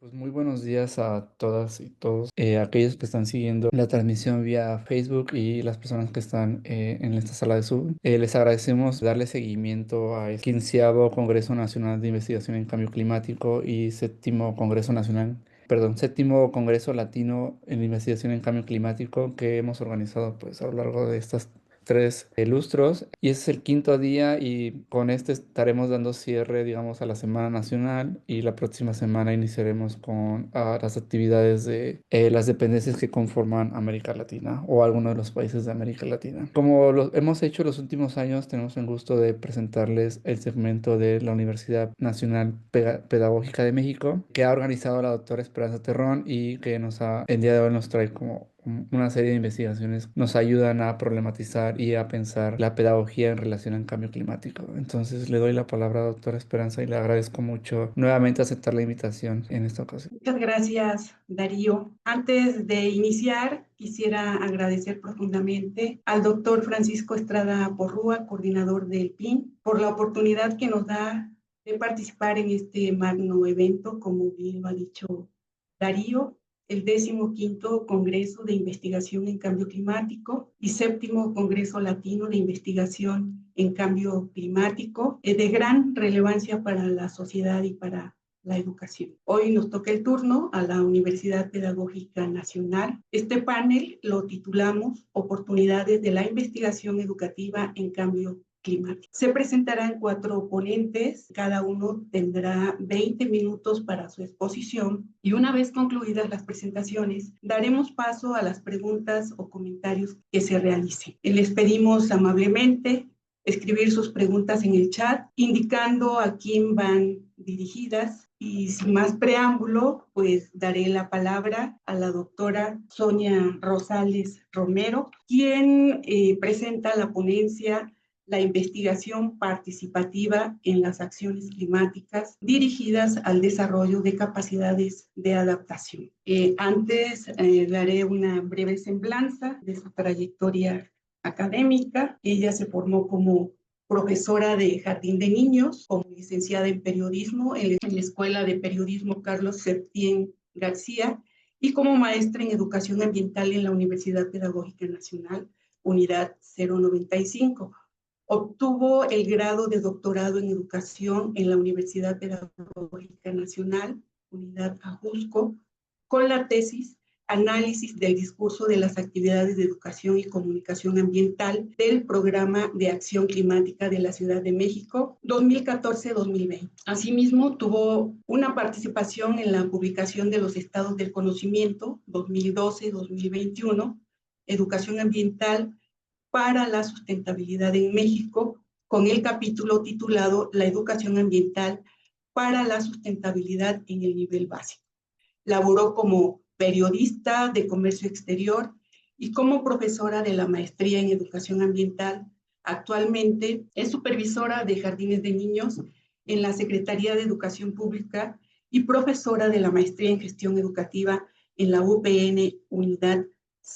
Pues muy buenos días a todas y todos, aquellos que están siguiendo la transmisión vía Facebook y las personas que están en esta sala de Zoom. Les agradecemos darle seguimiento a este 15º Congreso Nacional de Investigación en Cambio Climático y séptimo Congreso Latino en Investigación en Cambio Climático que hemos organizado pues a lo largo de estas tres lustros, y ese es el quinto día y con este estaremos dando cierre, digamos, a la Semana Nacional, y la próxima semana iniciaremos con las actividades de las dependencias que conforman América Latina o algunos de los países de América Latina. Como lo hemos hecho los últimos años, tenemos el gusto de presentarles el segmento de la Universidad Nacional Pedagógica de México, que ha organizado la doctora Esperanza Terrón y que el día de hoy nos trae como una serie de investigaciones nos ayudan a problematizar y a pensar la pedagogía en relación al cambio climático. Entonces le doy la palabra a doctora Esperanza y le agradezco mucho nuevamente aceptar la invitación en esta ocasión. Muchas gracias, Darío. Antes de iniciar, quisiera agradecer profundamente al doctor Francisco Estrada Porrúa, coordinador del PIN, por la oportunidad que nos da de participar en este magno evento, como bien lo ha dicho Darío, el 15º Congreso de Investigación en Cambio Climático y 7º Congreso Latino de Investigación en Cambio Climático, de gran relevancia para la sociedad y para la educación. Hoy nos toca el turno a la Universidad Pedagógica Nacional. Este panel lo titulamos Oportunidades de la Investigación Educativa en Cambio Climático. Se presentarán 4 ponentes, cada uno tendrá 20 minutos para su exposición, y una vez concluidas las presentaciones, daremos paso a las preguntas o comentarios que se realicen. Les pedimos amablemente escribir sus preguntas en el chat, indicando a quién van dirigidas. Y sin más preámbulo, pues daré la palabra a la doctora Sonia Rosales Romero, quien presenta la ponencia La investigación participativa en las acciones climáticas dirigidas al desarrollo de capacidades de adaptación. Antes daré una breve semblanza de su trayectoria académica. Ella se formó como profesora de jardín de niños, como licenciada en periodismo en la Escuela de Periodismo Carlos Septién García, y como maestra en educación ambiental en la Universidad Pedagógica Nacional, Unidad 095. Obtuvo el grado de doctorado en educación en la Universidad Pedagógica Nacional, Unidad Ajusco, con la tesis Análisis del discurso de las actividades de educación y comunicación ambiental del Programa de Acción Climática de la Ciudad de México 2014-2020. Asimismo, tuvo una participación en la publicación de los Estados del Conocimiento 2012-2021, Educación Ambiental para la Sustentabilidad en México, con el capítulo titulado La educación ambiental para la sustentabilidad en el nivel básico. Laboró como periodista de comercio exterior y como profesora de la maestría en educación ambiental. Actualmente es supervisora de jardines de niños en la Secretaría de Educación Pública y profesora de la maestría en gestión educativa en la UPN Unidad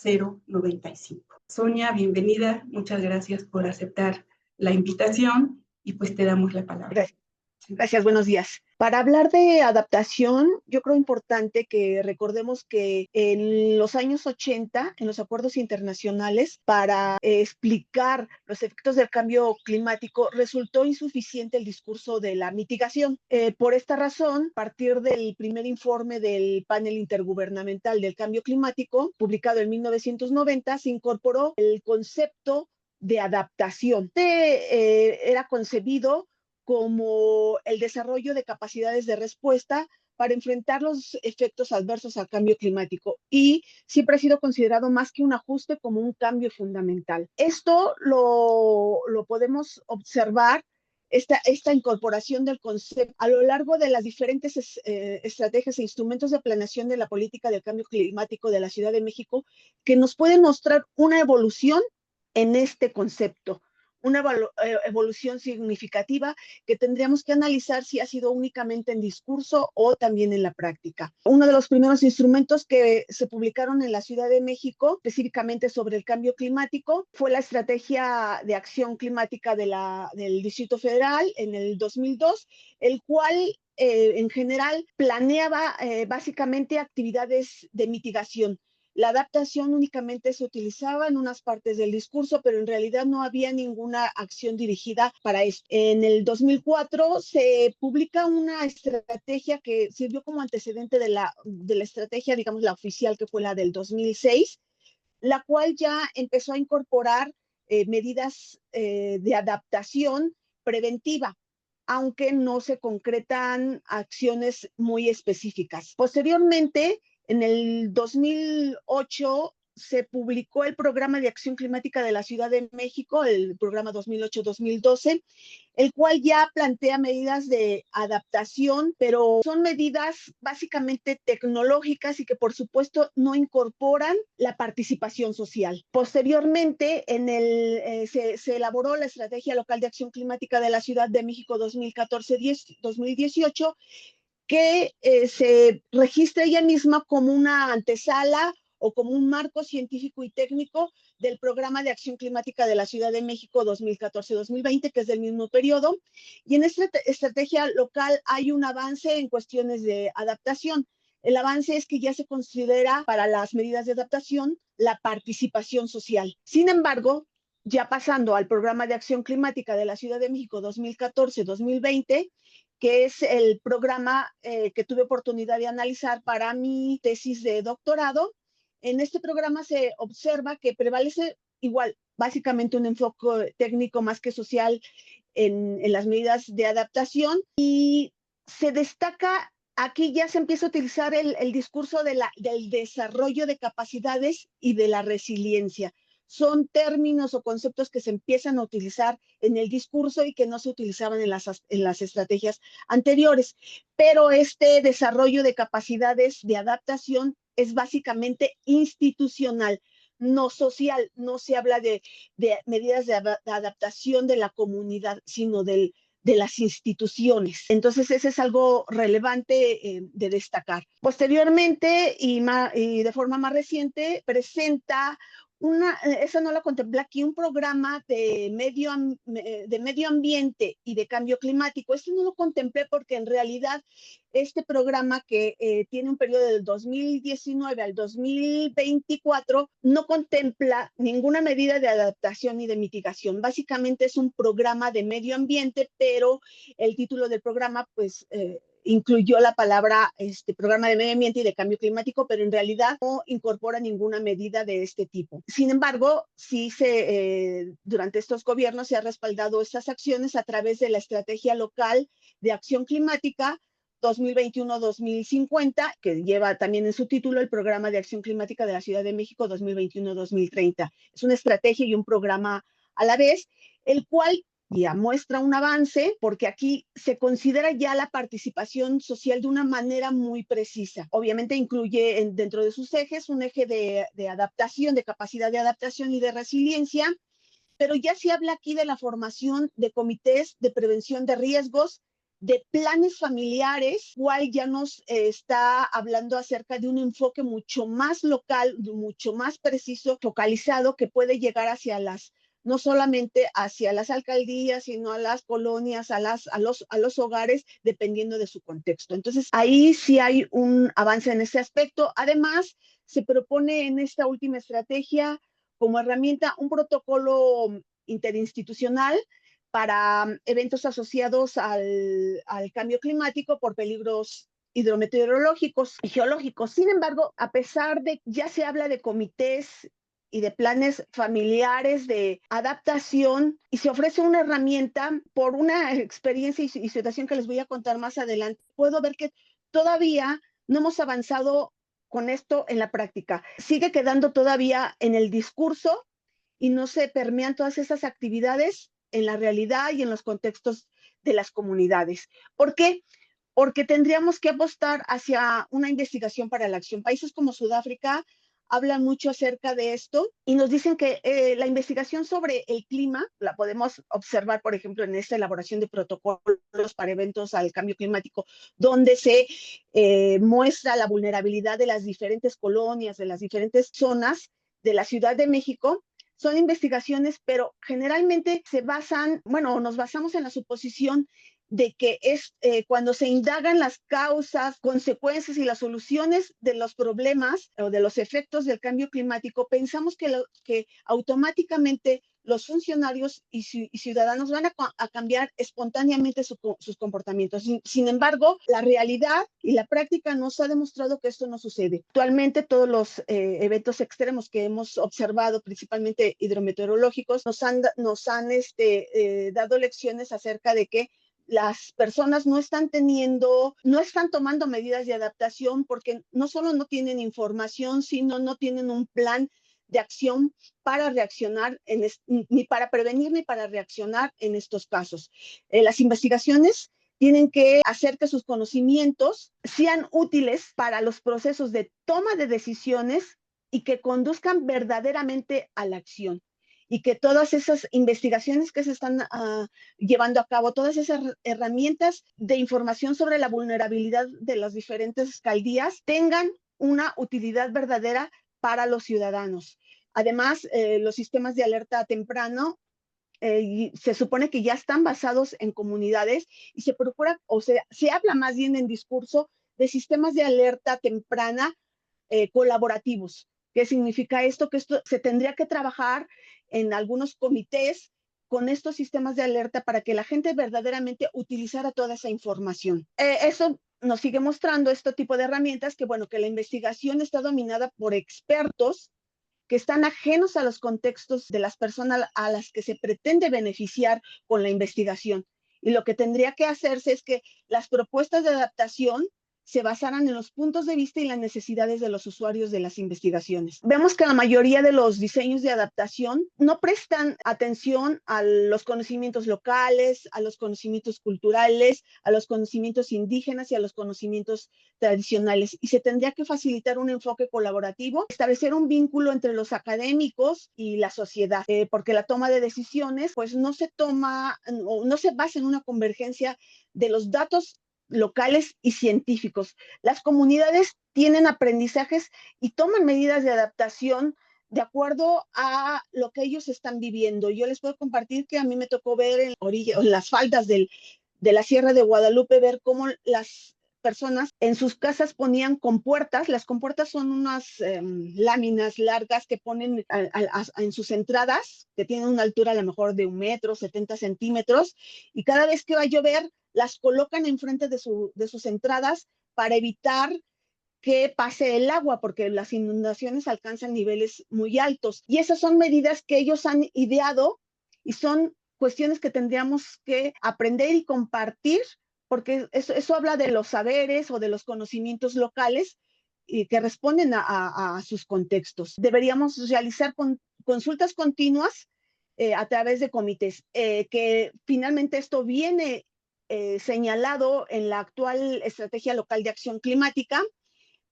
095. Sonia, bienvenida. Muchas gracias por aceptar la invitación y pues te damos la palabra. Gracias. Gracias, buenos días. Para hablar de adaptación, yo creo importante que recordemos que en los años 80, en los acuerdos internacionales, para explicar los efectos del cambio climático, resultó insuficiente el discurso de la mitigación. Por esta razón, a partir del primer informe del panel intergubernamental del cambio climático, publicado en 1990, se incorporó el concepto de adaptación. Era concebido como el desarrollo de capacidades de respuesta para enfrentar los efectos adversos al cambio climático, y siempre ha sido considerado más que un ajuste como un cambio fundamental. Esto lo podemos observar, esta incorporación del concepto a lo largo de las diferentes estrategias e instrumentos de planeación de la política del cambio climático de la Ciudad de México, que nos pueden mostrar una evolución en este concepto, una evolución significativa que tendríamos que analizar si ha sido únicamente en discurso o también en la práctica. Uno de los primeros instrumentos que se publicaron en la Ciudad de México, específicamente sobre el cambio climático, fue la Estrategia de Acción Climática del Distrito Federal en el 2002, el cual en general planeaba básicamente actividades de mitigación. La adaptación únicamente se utilizaba en unas partes del discurso, pero en realidad no había ninguna acción dirigida para esto. En el 2004 se publica una estrategia que sirvió como antecedente de la estrategia, digamos, la oficial, que fue la del 2006, la cual ya empezó a incorporar medidas de adaptación preventiva, aunque no se concretan acciones muy específicas. Posteriormente, en el 2008 se publicó el Programa de Acción Climática de la Ciudad de México, el programa 2008-2012, el cual ya plantea medidas de adaptación, pero son medidas básicamente tecnológicas y que por supuesto no incorporan la participación social. Posteriormente, se elaboró la Estrategia Local de Acción Climática de la Ciudad de México 2014-2018, que se registra ella misma como una antesala o como un marco científico y técnico del Programa de Acción Climática de la Ciudad de México 2014-2020, que es del mismo periodo. Y en esta estrategia local hay un avance en cuestiones de adaptación. El avance es que ya se considera para las medidas de adaptación la participación social. Sin embargo, ya pasando al Programa de Acción Climática de la Ciudad de México 2014-2020, que es el programa que tuve oportunidad de analizar para mi tesis de doctorado. En este programa se observa que prevalece igual, básicamente un enfoque técnico más que social en las medidas de adaptación, y se destaca, aquí ya se empieza a utilizar el discurso del desarrollo de capacidades y de la resiliencia. Son términos o conceptos que se empiezan a utilizar en el discurso y que no se utilizaban en las estrategias anteriores. Pero este desarrollo de capacidades de adaptación es básicamente institucional, no social. No se habla de medidas de adaptación de la comunidad, sino de las instituciones. Entonces, ese es algo relevante de destacar. Posteriormente, y de forma más reciente, presenta esa no la contemplé aquí, un programa de medio ambiente y de cambio climático. Este no lo contemplé porque en realidad este programa, que tiene un periodo del 2019 al 2024, no contempla ninguna medida de adaptación ni de mitigación. Básicamente es un programa de medio ambiente, pero el título del programa pues incluyó la palabra programa de medio ambiente y de cambio climático, pero en realidad no incorpora ninguna medida de este tipo. Sin embargo, sí durante estos gobiernos se ha respaldado estas acciones a través de la Estrategia Local de Acción Climática 2021-2050, que lleva también en su título el Programa de Acción Climática de la Ciudad de México 2021-2030. Es una estrategia y un programa a la vez, el cual ya muestra un avance, porque aquí se considera ya la participación social de una manera muy precisa. Obviamente incluye dentro de sus ejes un eje de adaptación, de capacidad de adaptación y de resiliencia, pero ya se habla aquí de la formación de comités de prevención de riesgos, de planes familiares, cual ya nos está hablando acerca de un enfoque mucho más local, mucho más preciso, focalizado, que puede llegar hacia no solamente hacia las alcaldías, sino a las colonias, a los hogares, dependiendo de su contexto. Entonces, ahí sí hay un avance en ese aspecto. Además, se propone en esta última estrategia como herramienta un protocolo interinstitucional para eventos asociados al cambio climático por peligros hidrometeorológicos y geológicos. Sin embargo, a pesar de ya se habla de comités y de planes familiares de adaptación, y se ofrece una herramienta, por una experiencia y situación que les voy a contar más adelante, puedo ver que todavía no hemos avanzado con esto en la práctica. Sigue quedando todavía en el discurso y no se permean todas esas actividades en la realidad y en los contextos de las comunidades. ¿Por qué? Porque tendríamos que apostar hacia una investigación para la acción. Países como Sudáfrica hablan mucho acerca de esto y nos dicen que la investigación sobre el clima la podemos observar, por ejemplo, en esta elaboración de protocolos para eventos al cambio climático, donde se muestra la vulnerabilidad de las diferentes colonias, de las diferentes zonas de la Ciudad de México. Son investigaciones, pero generalmente nos basamos en la suposición de que es cuando se indagan las causas, consecuencias y las soluciones de los problemas o de los efectos del cambio climático, pensamos que automáticamente los funcionarios y ciudadanos van a cambiar espontáneamente sus comportamientos. Sin embargo, la realidad y la práctica nos ha demostrado que esto no sucede. Actualmente todos los eventos extremos que hemos observado, principalmente hidrometeorológicos, nos han dado lecciones acerca de que las personas no están tomando medidas de adaptación porque no solo no tienen información, sino no tienen un plan de acción para reaccionar, ni para prevenir ni para reaccionar en estos casos. Las investigaciones tienen que hacer que sus conocimientos sean útiles para los procesos de toma de decisiones y que conduzcan verdaderamente a la acción. Y que todas esas investigaciones que se están llevando a cabo, todas esas herramientas de información sobre la vulnerabilidad de las diferentes alcaldías tengan una utilidad verdadera para los ciudadanos. Además, los sistemas de alerta temprano se supone que ya están basados en comunidades y se procura, o sea, se habla más bien en discurso de sistemas de alerta temprana colaborativos. ¿Qué significa esto? Que esto se tendría que trabajar en algunos comités con estos sistemas de alerta para que la gente verdaderamente utilizara toda esa información. Eso nos sigue mostrando este tipo de herramientas que, bueno, que la investigación está dominada por expertos que están ajenos a los contextos de las personas a las que se pretende beneficiar con la investigación. Y lo que tendría que hacerse es que las propuestas de adaptación se basaran en los puntos de vista y las necesidades de los usuarios de las investigaciones. Vemos que la mayoría de los diseños de adaptación no prestan atención a los conocimientos locales, a los conocimientos culturales, a los conocimientos indígenas y a los conocimientos tradicionales. Y se tendría que facilitar un enfoque colaborativo, establecer un vínculo entre los académicos y la sociedad, porque la toma de decisiones pues no se basa en una convergencia de los datos locales y científicos. Las comunidades tienen aprendizajes y toman medidas de adaptación de acuerdo a lo que ellos están viviendo. Yo les puedo compartir que a mí me tocó ver en las faldas de la Sierra de Guadalupe, ver cómo las personas en sus casas ponían compuertas. Las compuertas son unas láminas largas que ponen en sus entradas, que tienen una altura a lo mejor de 1 metro, 70 centímetros, y cada vez que va a llover, las colocan enfrente de sus entradas para evitar que pase el agua, porque las inundaciones alcanzan niveles muy altos. Y esas son medidas que ellos han ideado y son cuestiones que tendríamos que aprender y compartir, porque eso habla de los saberes o de los conocimientos locales y que responden a sus contextos. Deberíamos realizar consultas continuas a través de comités, que finalmente esto viene señalado en la actual Estrategia Local de Acción Climática,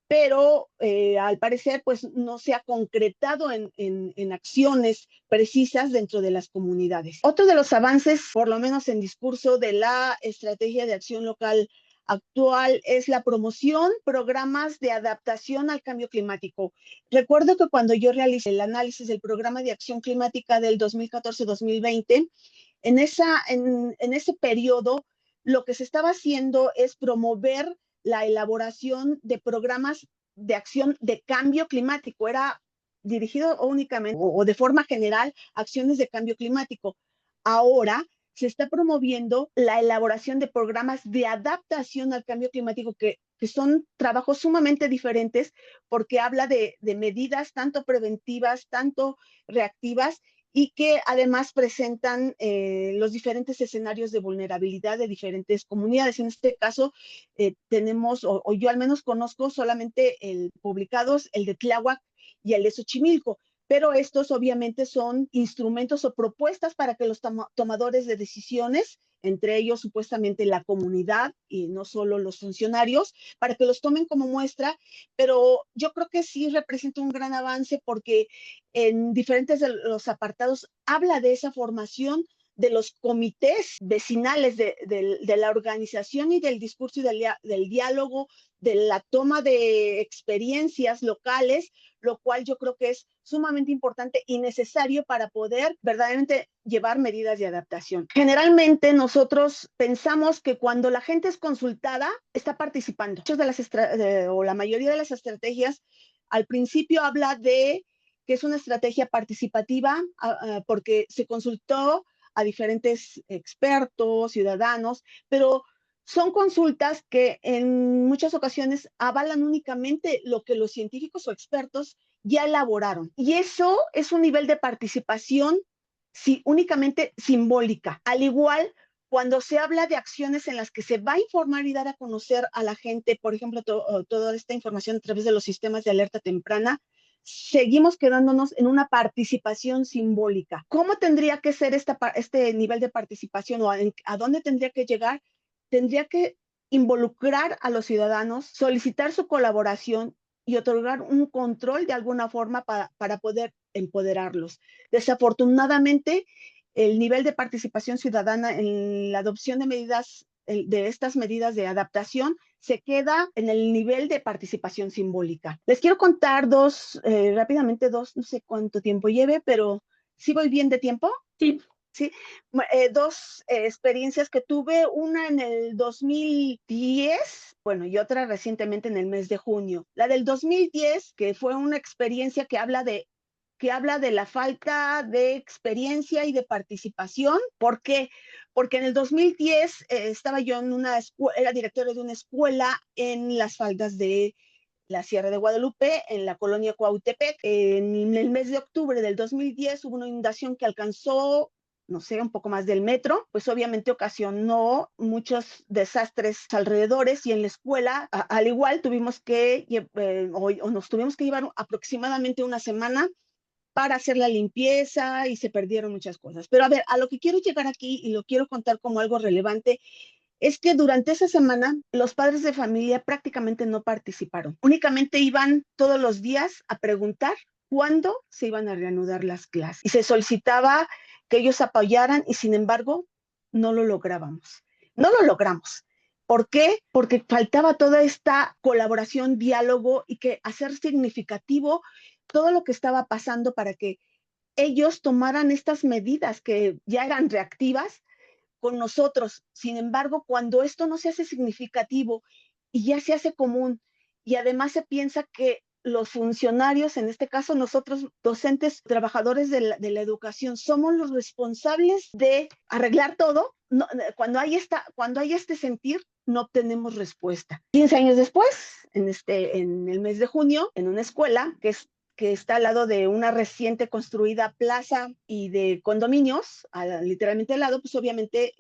pero al parecer pues no se ha concretado en acciones precisas dentro de las comunidades. Otro de los avances, por lo menos en discurso de la Estrategia de Acción Local actual, es la promoción programas de adaptación al cambio climático. Recuerdo que cuando yo realicé el análisis del programa de acción climática del 2014-2020, en ese periodo lo que se estaba haciendo es promover la elaboración de programas de acción de cambio climático. Era dirigido únicamente o de forma general a acciones de cambio climático. Ahora se está promoviendo la elaboración de programas de adaptación al cambio climático que son trabajos sumamente diferentes porque habla de medidas tanto preventivas, tanto reactivas, y que además presentan los diferentes escenarios de vulnerabilidad de diferentes comunidades. En este caso, tenemos, o yo al menos conozco solamente publicados el de Tláhuac y el de Xochimilco, pero estos obviamente son instrumentos o propuestas para que los tomadores de decisiones, entre ellos supuestamente la comunidad y no solo los funcionarios, para que los tomen como muestra, pero yo creo que sí representa un gran avance porque en diferentes de los apartados habla de esa formación de los comités vecinales, de la organización y del discurso y del diálogo, de la toma de experiencias locales, lo cual yo creo que es sumamente importante y necesario para poder verdaderamente llevar medidas de adaptación. Generalmente nosotros pensamos que cuando la gente es consultada, está participando. Muchas o la mayoría de las estrategias al principio habla de que es una estrategia participativa porque se consultó a diferentes expertos, ciudadanos, pero son consultas que en muchas ocasiones avalan únicamente lo que los científicos o expertos ya elaboraron. Y eso es un nivel de participación únicamente simbólica. Al igual, cuando se habla de acciones en las que se va a informar y dar a conocer a la gente, por ejemplo, toda esta información a través de los sistemas de alerta temprana, seguimos quedándonos en una participación simbólica. ¿Cómo tendría que ser este nivel de participación o a dónde tendría que llegar? Tendría que involucrar a los ciudadanos, solicitar su colaboración y otorgar un control de alguna forma para poder empoderarlos. Desafortunadamente, el nivel de participación ciudadana en la adopción de estas medidas de adaptación se queda en el nivel de participación simbólica. Les quiero contar rápidamente no sé cuánto tiempo lleve, pero ¿sí voy bien de tiempo? Sí. Sí, dos experiencias que tuve, una en el 2010, bueno, y otra recientemente en el mes de junio. La del 2010, que fue una experiencia que habla de la falta de experiencia y de participación. ¿Por qué? Porque en el 2010 estaba yo era directora de una escuela en las faldas de la Sierra de Guadalupe, en la colonia Cuautepec. En el mes de octubre del 2010 hubo una inundación que alcanzó, no sé, un poco más del metro, pues obviamente ocasionó muchos desastres alrededores y en la escuela, al igual, nos tuvimos que llevar aproximadamente una semana para hacer la limpieza y se perdieron muchas cosas. Pero a ver, a lo que quiero llegar aquí y lo quiero contar como algo relevante es que durante esa semana los padres de familia prácticamente no participaron. Únicamente iban todos los días a preguntar cuándo se iban a reanudar las clases. Y se solicitaba que ellos apoyaran y sin embargo no lo lográbamos. No lo logramos. ¿Por qué? Porque faltaba toda esta colaboración, diálogo y que hacer significativo todo lo que estaba pasando para que ellos tomaran estas medidas que ya eran reactivas con nosotros. Sin embargo, cuando esto no se hace significativo y ya se hace común, y además se piensa que los funcionarios, en este caso nosotros, docentes, trabajadores de la educación, somos los responsables de arreglar todo, cuando hay este sentir, no obtenemos respuesta. 15 años después, en el mes de junio, en una escuela que está al lado de una reciente construida plaza y de condominios, literalmente al lado, pues obviamente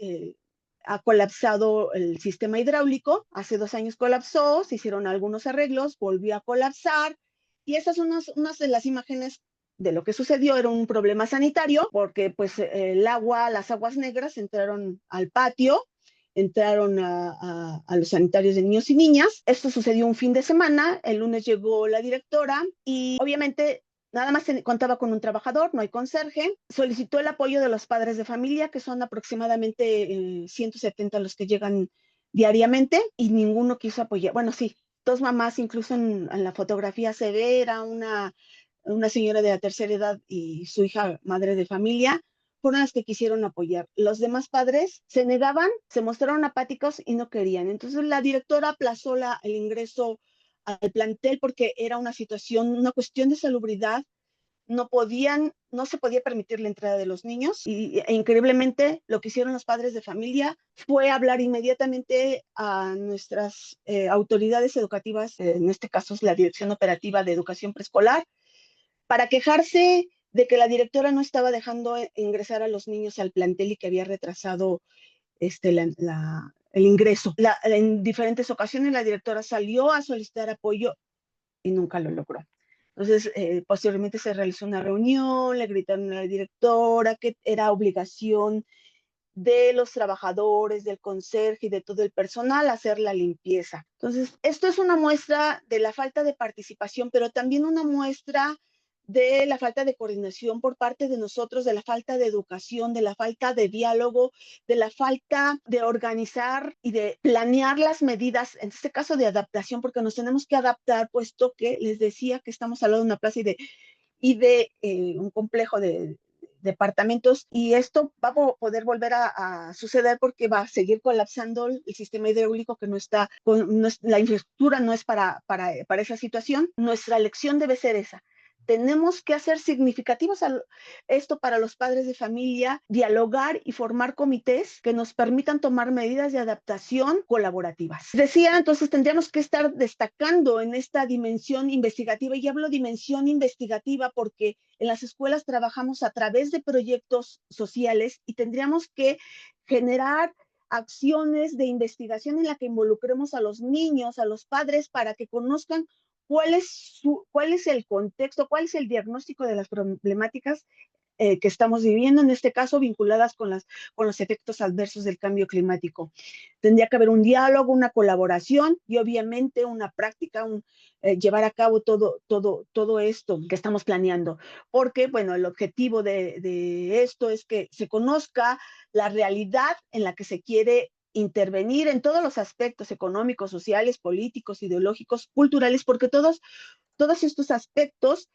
ha colapsado el sistema hidráulico. Hace 2 años colapsó, se hicieron algunos arreglos, volvió a colapsar. Y esas son unas de las imágenes de lo que sucedió. Era un problema sanitario porque pues las aguas negras entraron al patio, entraron a los sanitarios de niños y niñas. Esto sucedió un fin de semana, el lunes llegó la directora y obviamente nada más contaba con un trabajador, no hay conserje. Solicitó el apoyo de los padres de familia, que son aproximadamente 170 los que llegan diariamente, y ninguno quiso apoyar. Bueno, sí, dos mamás, incluso en la fotografía se ve, era una señora de la tercera edad y su hija madre de familia, fueron las que quisieron apoyar. Los demás padres se negaban, se mostraron apáticos y no querían. Entonces la directora aplazó el ingreso al plantel porque era una cuestión de salubridad. No se podía permitir la entrada de los niños e increíblemente lo que hicieron los padres de familia fue hablar inmediatamente a nuestras autoridades educativas, en este caso es la Dirección Operativa de Educación Preescolar, para quejarse de que la directora no estaba dejando ingresar a los niños al plantel y que había retrasado el ingreso. En diferentes ocasiones la directora salió a solicitar apoyo y nunca lo logró. Entonces, posteriormente se realizó una reunión, le gritaron a la directora que era obligación de los trabajadores, del conserje y de todo el personal hacer la limpieza. Entonces, esto es una muestra de la falta de participación, pero también una muestra de la falta de coordinación por parte de nosotros, de la falta de educación, de la falta de diálogo, de la falta de organizar y de planear las medidas, en este caso de adaptación, porque nos tenemos que adaptar, puesto que les decía que estamos al lado de una plaza y de un complejo de departamentos, y esto va a poder volver a suceder porque va a seguir colapsando el sistema hidráulico, que no está, la infraestructura no es para esa situación. Nuestra elección debe ser esa. Tenemos que hacer significativos esto para los padres de familia, dialogar y formar comités que nos permitan tomar medidas de adaptación colaborativas. Decía, entonces tendríamos que estar destacando en esta dimensión investigativa, y hablo dimensión investigativa porque en las escuelas trabajamos a través de proyectos sociales y tendríamos que generar acciones de investigación en la que involucremos a los niños, a los padres, para que conozcan cuál es el contexto, cuál es el diagnóstico de las problemáticas que estamos viviendo, en este caso vinculadas con los efectos adversos del cambio climático. Tendría que haber un diálogo, una colaboración y obviamente una práctica, llevar a cabo todo esto que estamos planeando, porque, bueno, el objetivo de esto es que se conozca la realidad en la que se quiere intervenir en todos los aspectos económicos, sociales, políticos, ideológicos, culturales, porque todos estos aspectos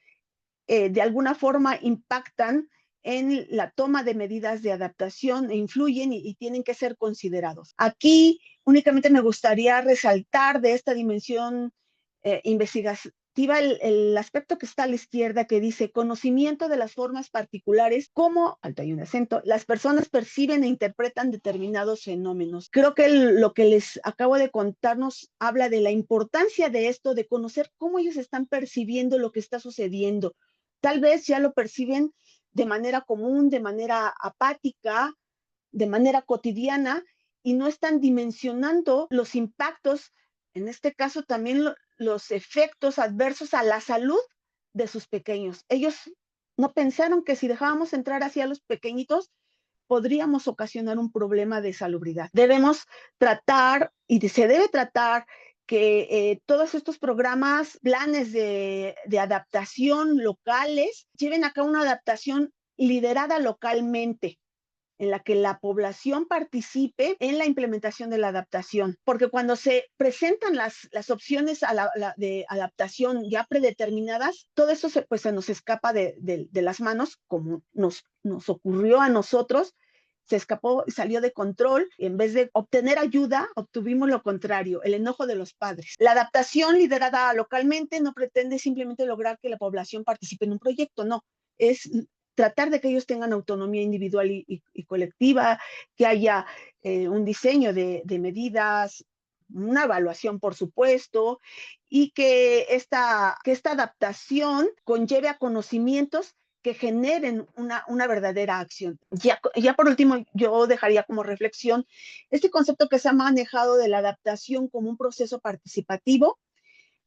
de alguna forma impactan en la toma de medidas de adaptación e influyen y tienen que ser considerados. Aquí únicamente me gustaría resaltar de esta dimensión investigativa el aspecto que está a la izquierda, que dice conocimiento de las formas particulares, cómo, alto hay un acento, las personas perciben e interpretan determinados fenómenos. Creo que lo que les acabo de contarnos habla de la importancia de esto, de conocer cómo ellos están percibiendo lo que está sucediendo. Tal vez ya lo perciben de manera común, de manera apática, de manera cotidiana, y no están dimensionando los impactos, en este caso también los efectos adversos a la salud de sus pequeños. Ellos no pensaron que si dejábamos entrar hacia los pequeñitos, podríamos ocasionar un problema de salubridad. Debemos tratar, y se debe tratar, que todos estos programas, planes de adaptación locales, lleven a cabo una adaptación liderada localmente, en la que la población participe en la implementación de la adaptación, porque cuando se presentan las opciones de adaptación ya predeterminadas, todo eso se nos escapa de las manos, como nos ocurrió a nosotros. Se escapó y salió de control, y en vez de obtener ayuda, obtuvimos lo contrario, el enojo de los padres. La adaptación liderada localmente no pretende simplemente lograr que la población participe en un proyecto, no, es tratar de que ellos tengan autonomía individual y colectiva, que haya un diseño de medidas, una evaluación, por supuesto, y que esta adaptación conlleve a conocimientos que generen una verdadera acción. Ya por último, yo dejaría como reflexión este concepto que se ha manejado de la adaptación como un proceso participativo,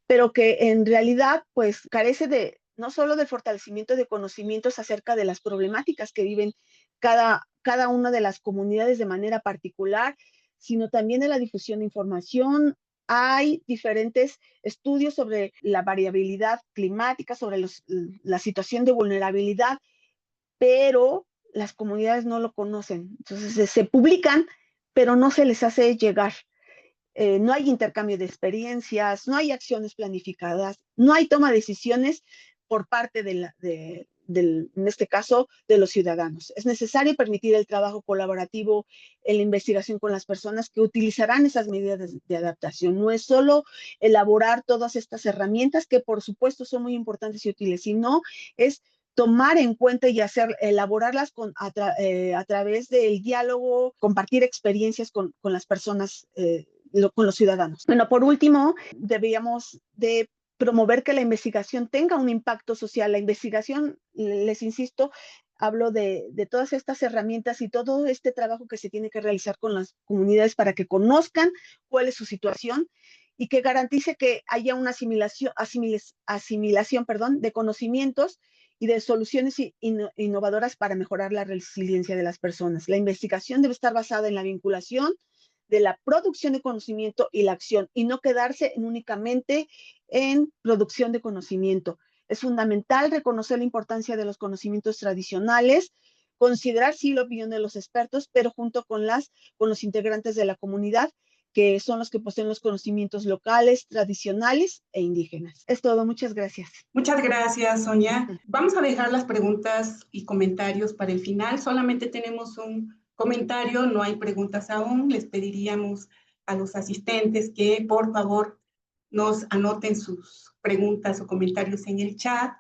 pero que en realidad pues carece no solo del fortalecimiento de conocimientos acerca de las problemáticas que viven cada una de las comunidades de manera particular, sino también de la difusión de información. Hay diferentes estudios sobre la variabilidad climática, sobre la situación de vulnerabilidad, pero las comunidades no lo conocen. Entonces se publican, pero no se les hace llegar. No hay intercambio de experiencias, no hay acciones planificadas, no hay toma de decisiones por parte en este caso, de los ciudadanos. Es necesario permitir el trabajo colaborativo en la investigación con las personas que utilizarán esas medidas de adaptación. No es solo elaborar todas estas herramientas, que por supuesto son muy importantes y útiles, sino es tomar en cuenta y elaborarlas a través del diálogo, compartir experiencias con las personas, con los ciudadanos. Bueno, por último, deberíamos de promover que la investigación tenga un impacto social. La investigación, les insisto, hablo de todas estas herramientas y todo este trabajo que se tiene que realizar con las comunidades para que conozcan cuál es su situación y que garantice que haya una asimilación de conocimientos y de soluciones innovadoras para mejorar la resiliencia de las personas. La investigación debe estar basada en la vinculación de la producción de conocimiento y la acción, y no quedarse únicamente en producción de conocimiento. Es fundamental reconocer la importancia de los conocimientos tradicionales, considerar sí la opinión de los expertos, pero junto con los integrantes de la comunidad, que son los que poseen los conocimientos locales, tradicionales e indígenas. Es todo, muchas gracias. Muchas gracias, Sonia. Vamos a dejar las preguntas y comentarios para el final. Solamente tenemos un comentario, no hay preguntas aún. Les pediríamos a los asistentes que por favor nos anoten sus preguntas o comentarios en el chat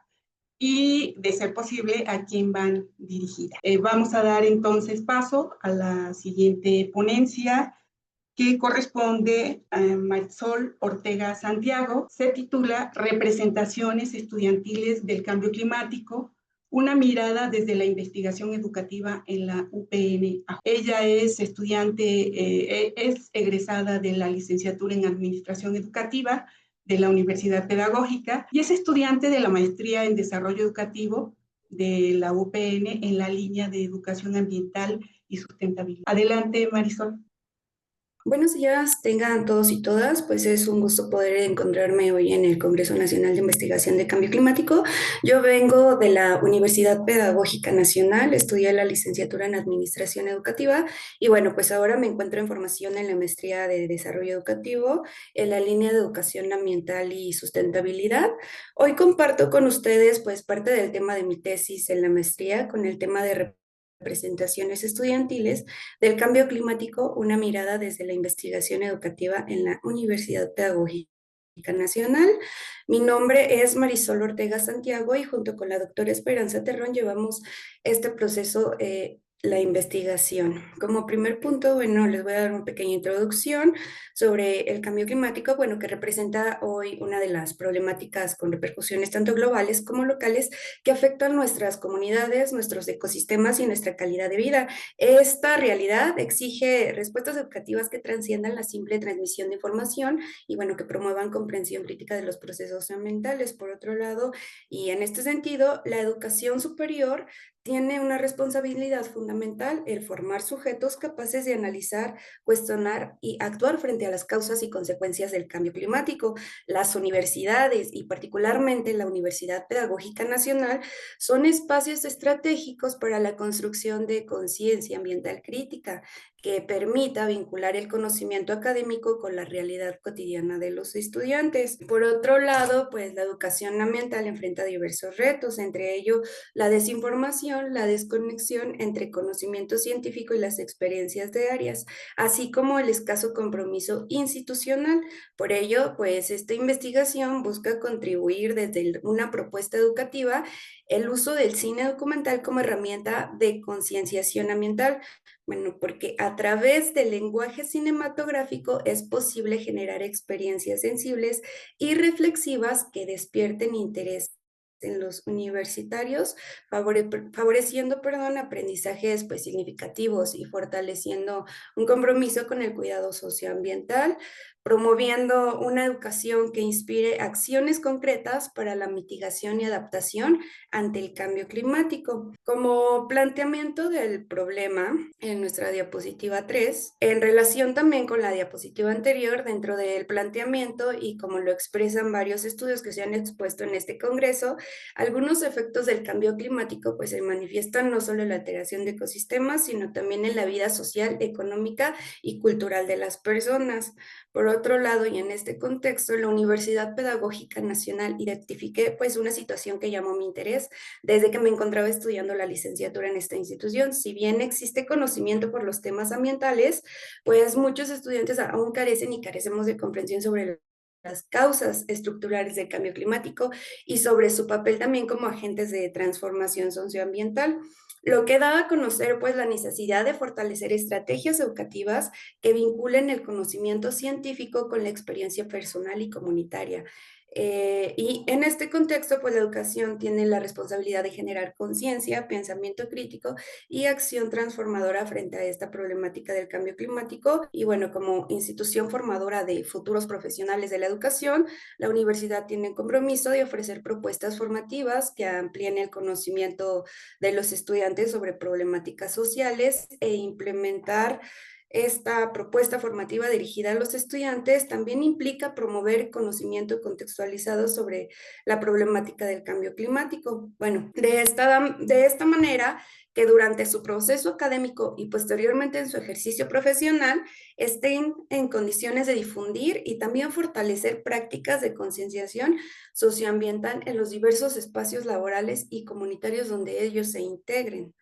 y, de ser posible, a quién van dirigidas. Vamos a dar entonces paso a la siguiente ponencia, que corresponde a Marisol Ortega Santiago. Se titula Representaciones estudiantiles del cambio climático, una mirada desde la investigación educativa en la UPN. Ella es estudiante, es egresada de la licenciatura en Administración Educativa de la Universidad Pedagógica y es estudiante de la maestría en Desarrollo Educativo de la UPN en la línea de Educación Ambiental y Sustentabilidad. Adelante, Marisol. Buenos días, tengan todos y todas. Pues es un gusto poder encontrarme hoy en el Congreso Nacional de Investigación de Cambio Climático. Yo vengo de la Universidad Pedagógica Nacional, estudié la licenciatura en Administración Educativa y bueno, pues ahora me encuentro en formación en la maestría de Desarrollo Educativo en la línea de Educación Ambiental y Sustentabilidad. Hoy comparto con ustedes pues parte del tema de mi tesis en la maestría con el tema de representaciones estudiantiles del cambio climático, una mirada desde la investigación educativa en la Universidad Pedagógica Nacional. Mi nombre es Marisol Ortega Santiago y junto con la doctora Esperanza Terrón llevamos este proceso, la investigación. Como primer punto, bueno, les voy a dar una pequeña introducción sobre el cambio climático, bueno, que representa hoy una de las problemáticas con repercusiones tanto globales como locales que afectan nuestras comunidades, nuestros ecosistemas y nuestra calidad de vida. Esta realidad exige respuestas educativas que trasciendan la simple transmisión de información y, bueno, que promuevan comprensión crítica de los procesos ambientales. Por otro lado, y en este sentido, la educación superior tiene una responsabilidad fundamental, el formar sujetos capaces de analizar, cuestionar y actuar frente a las causas y consecuencias del cambio climático. Las universidades y particularmente la Universidad Pedagógica Nacional son espacios estratégicos para la construcción de conciencia ambiental crítica que permita vincular el conocimiento académico con la realidad cotidiana de los estudiantes. Por otro lado, pues la educación ambiental enfrenta diversos retos, entre ellos la desinformación, la desconexión entre conocimiento científico y las experiencias diarias, así como el escaso compromiso institucional. Por ello, pues esta investigación busca contribuir desde una propuesta educativa el uso del cine documental como herramienta de concienciación ambiental. Bueno, porque a través del lenguaje cinematográfico es posible generar experiencias sensibles y reflexivas que despierten interés en los universitarios, favoreciendo, aprendizajes pues, significativos y fortaleciendo un compromiso con el cuidado socioambiental, promoviendo una educación que inspire acciones concretas para la mitigación y adaptación ante el cambio climático. Como planteamiento del problema en nuestra diapositiva 3, en relación también con la diapositiva anterior, dentro del planteamiento y como lo expresan varios estudios que se han expuesto en este congreso, algunos efectos del cambio climático pues se manifiestan no solo en la alteración de ecosistemas, sino también en la vida social, económica y cultural de las personas. Por otro lado, y en este contexto, la Universidad Pedagógica Nacional identifiqué pues una situación que llamó mi interés desde que me encontraba estudiando la licenciatura en esta institución. Si bien existe conocimiento por los temas ambientales, pues muchos estudiantes aún carecen y carecemos de comprensión sobre las causas estructurales del cambio climático y sobre su papel también como agentes de transformación socioambiental, lo que da a conocer pues la necesidad de fortalecer estrategias educativas que vinculen el conocimiento científico con la experiencia personal y comunitaria. Y en este contexto, pues la educación tiene la responsabilidad de generar conciencia, pensamiento crítico y acción transformadora frente a esta problemática del cambio climático. Y bueno, como institución formadora de futuros profesionales de la educación, la universidad tiene el compromiso de ofrecer propuestas formativas que amplíen el conocimiento de los estudiantes sobre problemáticas sociales e implementar esta propuesta formativa dirigida a los estudiantes también implica promover conocimiento contextualizado sobre la problemática del cambio climático. Bueno, de esta manera, que durante su proceso académico y posteriormente en su ejercicio profesional estén en condiciones de difundir y también fortalecer prácticas de concienciación socioambiental en los diversos espacios laborales y comunitarios donde ellos se integren.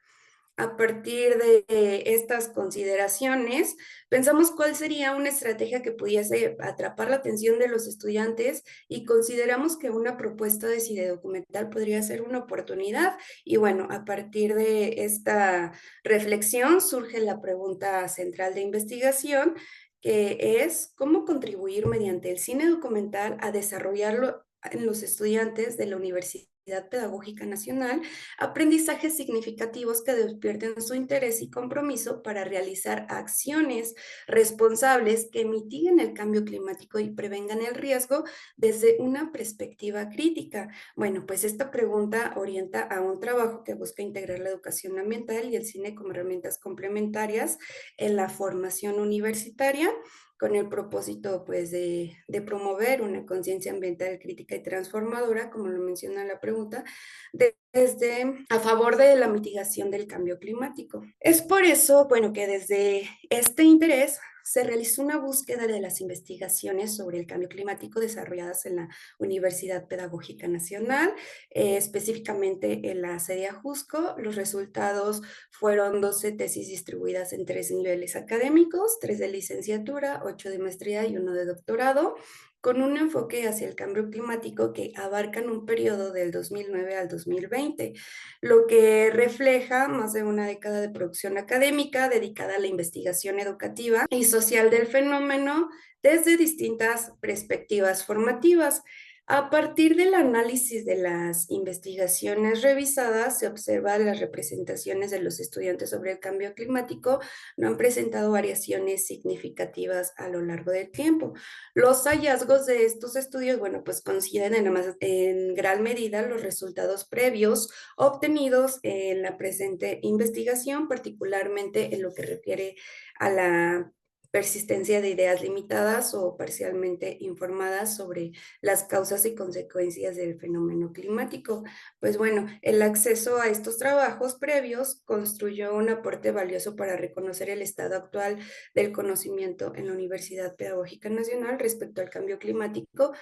A partir de estas consideraciones, pensamos cuál sería una estrategia que pudiese atrapar la atención de los estudiantes y consideramos que una propuesta de cine documental podría ser una oportunidad. Y bueno, a partir de esta reflexión surge la pregunta central de investigación, que es cómo contribuir mediante el cine documental a desarrollarlo en los estudiantes de la Universidad Pedagógica Nacional aprendizajes significativos que despierten su interés y compromiso para realizar acciones responsables que mitiguen el cambio climático y prevengan el riesgo desde una perspectiva crítica. Bueno, pues esta pregunta orienta a un trabajo que busca integrar la educación ambiental y el cine como herramientas complementarias en la formación universitaria, con el propósito pues de promover una conciencia ambiental crítica y transformadora, como lo menciona la pregunta, desde a favor de la mitigación del cambio climático. Es por eso, bueno, que desde este interés se realizó una búsqueda de las investigaciones sobre el cambio climático desarrolladas en la Universidad Pedagógica Nacional, específicamente en la sede Ajusco. Los resultados fueron 12 tesis distribuidas en 3 niveles académicos, 3 de licenciatura, 8 de maestría y 1 de doctorado, con un enfoque hacia el cambio climático que abarcan un periodo del 2009 al 2020, lo que refleja más de una década de producción académica dedicada a la investigación educativa y social del fenómeno desde distintas perspectivas formativas. A partir del análisis de las investigaciones revisadas, se observa las representaciones de los estudiantes sobre el cambio climático no han presentado variaciones significativas a lo largo del tiempo. Los hallazgos de estos estudios, bueno, pues coinciden en gran medida los resultados previos obtenidos en la presente investigación, particularmente en lo que refiere a la persistencia de ideas limitadas o parcialmente informadas sobre las causas y consecuencias del fenómeno climático. Pues bueno, el acceso a estos trabajos previos construyó un aporte valioso para reconocer el estado actual del conocimiento en la Universidad Pedagógica Nacional respecto al cambio climático,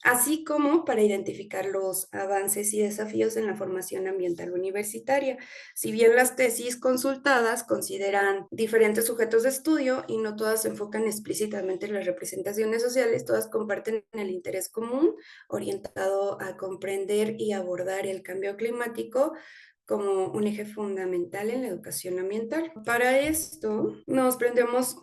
así como para identificar los avances y desafíos en la formación ambiental universitaria. Si bien las tesis consultadas consideran diferentes sujetos de estudio y no todas se enfocan explícitamente en las representaciones sociales, todas comparten el interés común orientado a comprender y abordar el cambio climático como un eje fundamental en la educación ambiental. Para esto nos planteamos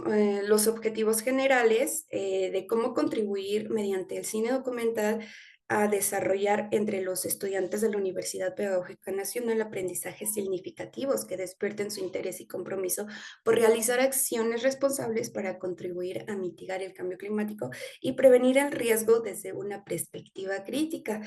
los objetivos generales de cómo contribuir mediante el cine documental a desarrollar entre los estudiantes de la Universidad Pedagógica Nacional aprendizajes significativos que despierten su interés y compromiso por realizar acciones responsables para contribuir a mitigar el cambio climático y prevenir el riesgo desde una perspectiva crítica,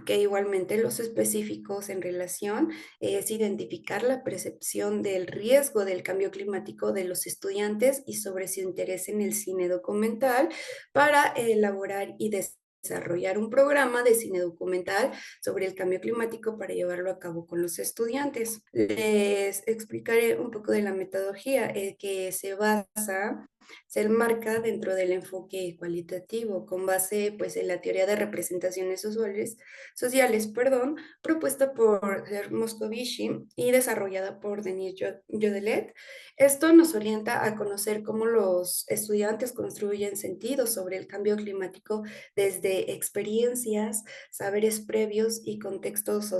que igualmente los específicos en relación es identificar la percepción del riesgo del cambio climático de los estudiantes y sobre su interés en el cine documental para elaborar y desarrollar un programa de cine documental sobre el cambio climático para llevarlo a cabo con los estudiantes. Les explicaré un poco de la metodología que se enmarca dentro del enfoque cualitativo con base pues, en la teoría de representaciones sociales, propuesta por Herr Moscovici y desarrollada por Denis Jodelet. Esto nos orienta a conocer cómo los estudiantes construyen sentidos sobre el cambio climático desde experiencias, saberes previos y contextos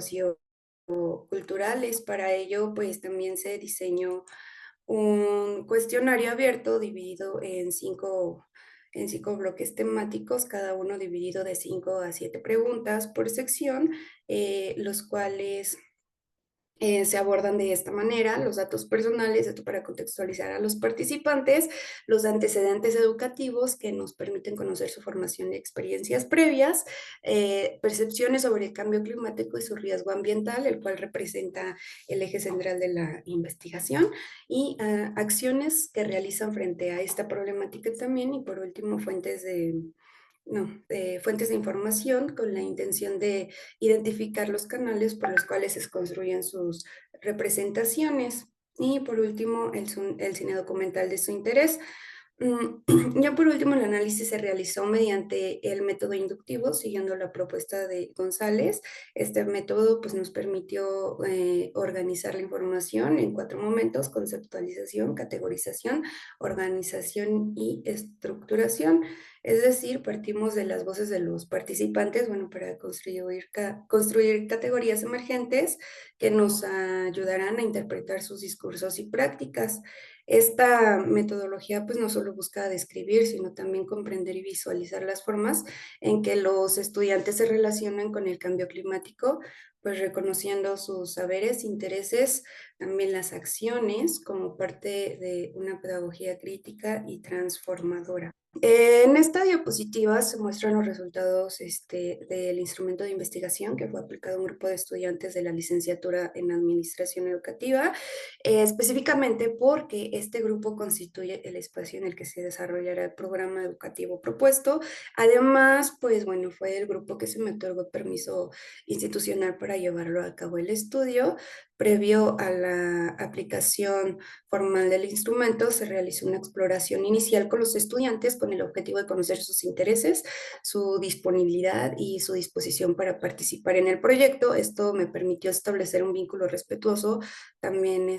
socioculturales. Para ello, pues también se diseñó un cuestionario abierto dividido en cinco bloques temáticos, cada uno dividido de 5 a 7 preguntas por sección, los cuales Se abordan de esta manera los datos personales, esto para contextualizar a los participantes, los antecedentes educativos que nos permiten conocer su formación y experiencias previas, percepciones sobre el cambio climático y su riesgo ambiental, el cual representa el eje central de la investigación, y acciones que realizan frente a esta problemática también, y por último, fuentes de información con la intención de identificar los canales por los cuales se construyen sus representaciones. Y por último, el cine documental de su interés. Ya por último, el análisis se realizó mediante el método inductivo, siguiendo la propuesta de González. Este método pues, nos permitió organizar la información en 4 momentos: conceptualización, categorización, organización y estructuración. Es decir, partimos de las voces de los participantes, bueno, para construir categorías emergentes que nos ayudarán a interpretar sus discursos y prácticas. Esta metodología pues no solo busca describir, sino también comprender y visualizar las formas en que los estudiantes se relacionan con el cambio climático, pues reconociendo sus saberes, intereses, también las acciones como parte de una pedagogía crítica y transformadora. En esta diapositiva se muestran los resultados del instrumento de investigación que fue aplicado a un grupo de estudiantes de la licenciatura en Administración Educativa, específicamente porque este grupo constituye el espacio en el que se desarrollará el programa educativo propuesto. Además, pues bueno, fue el grupo que se me otorgó permiso institucional para llevarlo a cabo el estudio. Previo a la aplicación formal del instrumento, se realizó una exploración inicial con los estudiantes con el objetivo de conocer sus intereses, su disponibilidad y su disposición para participar en el proyecto. Esto me permitió establecer un vínculo respetuoso. También,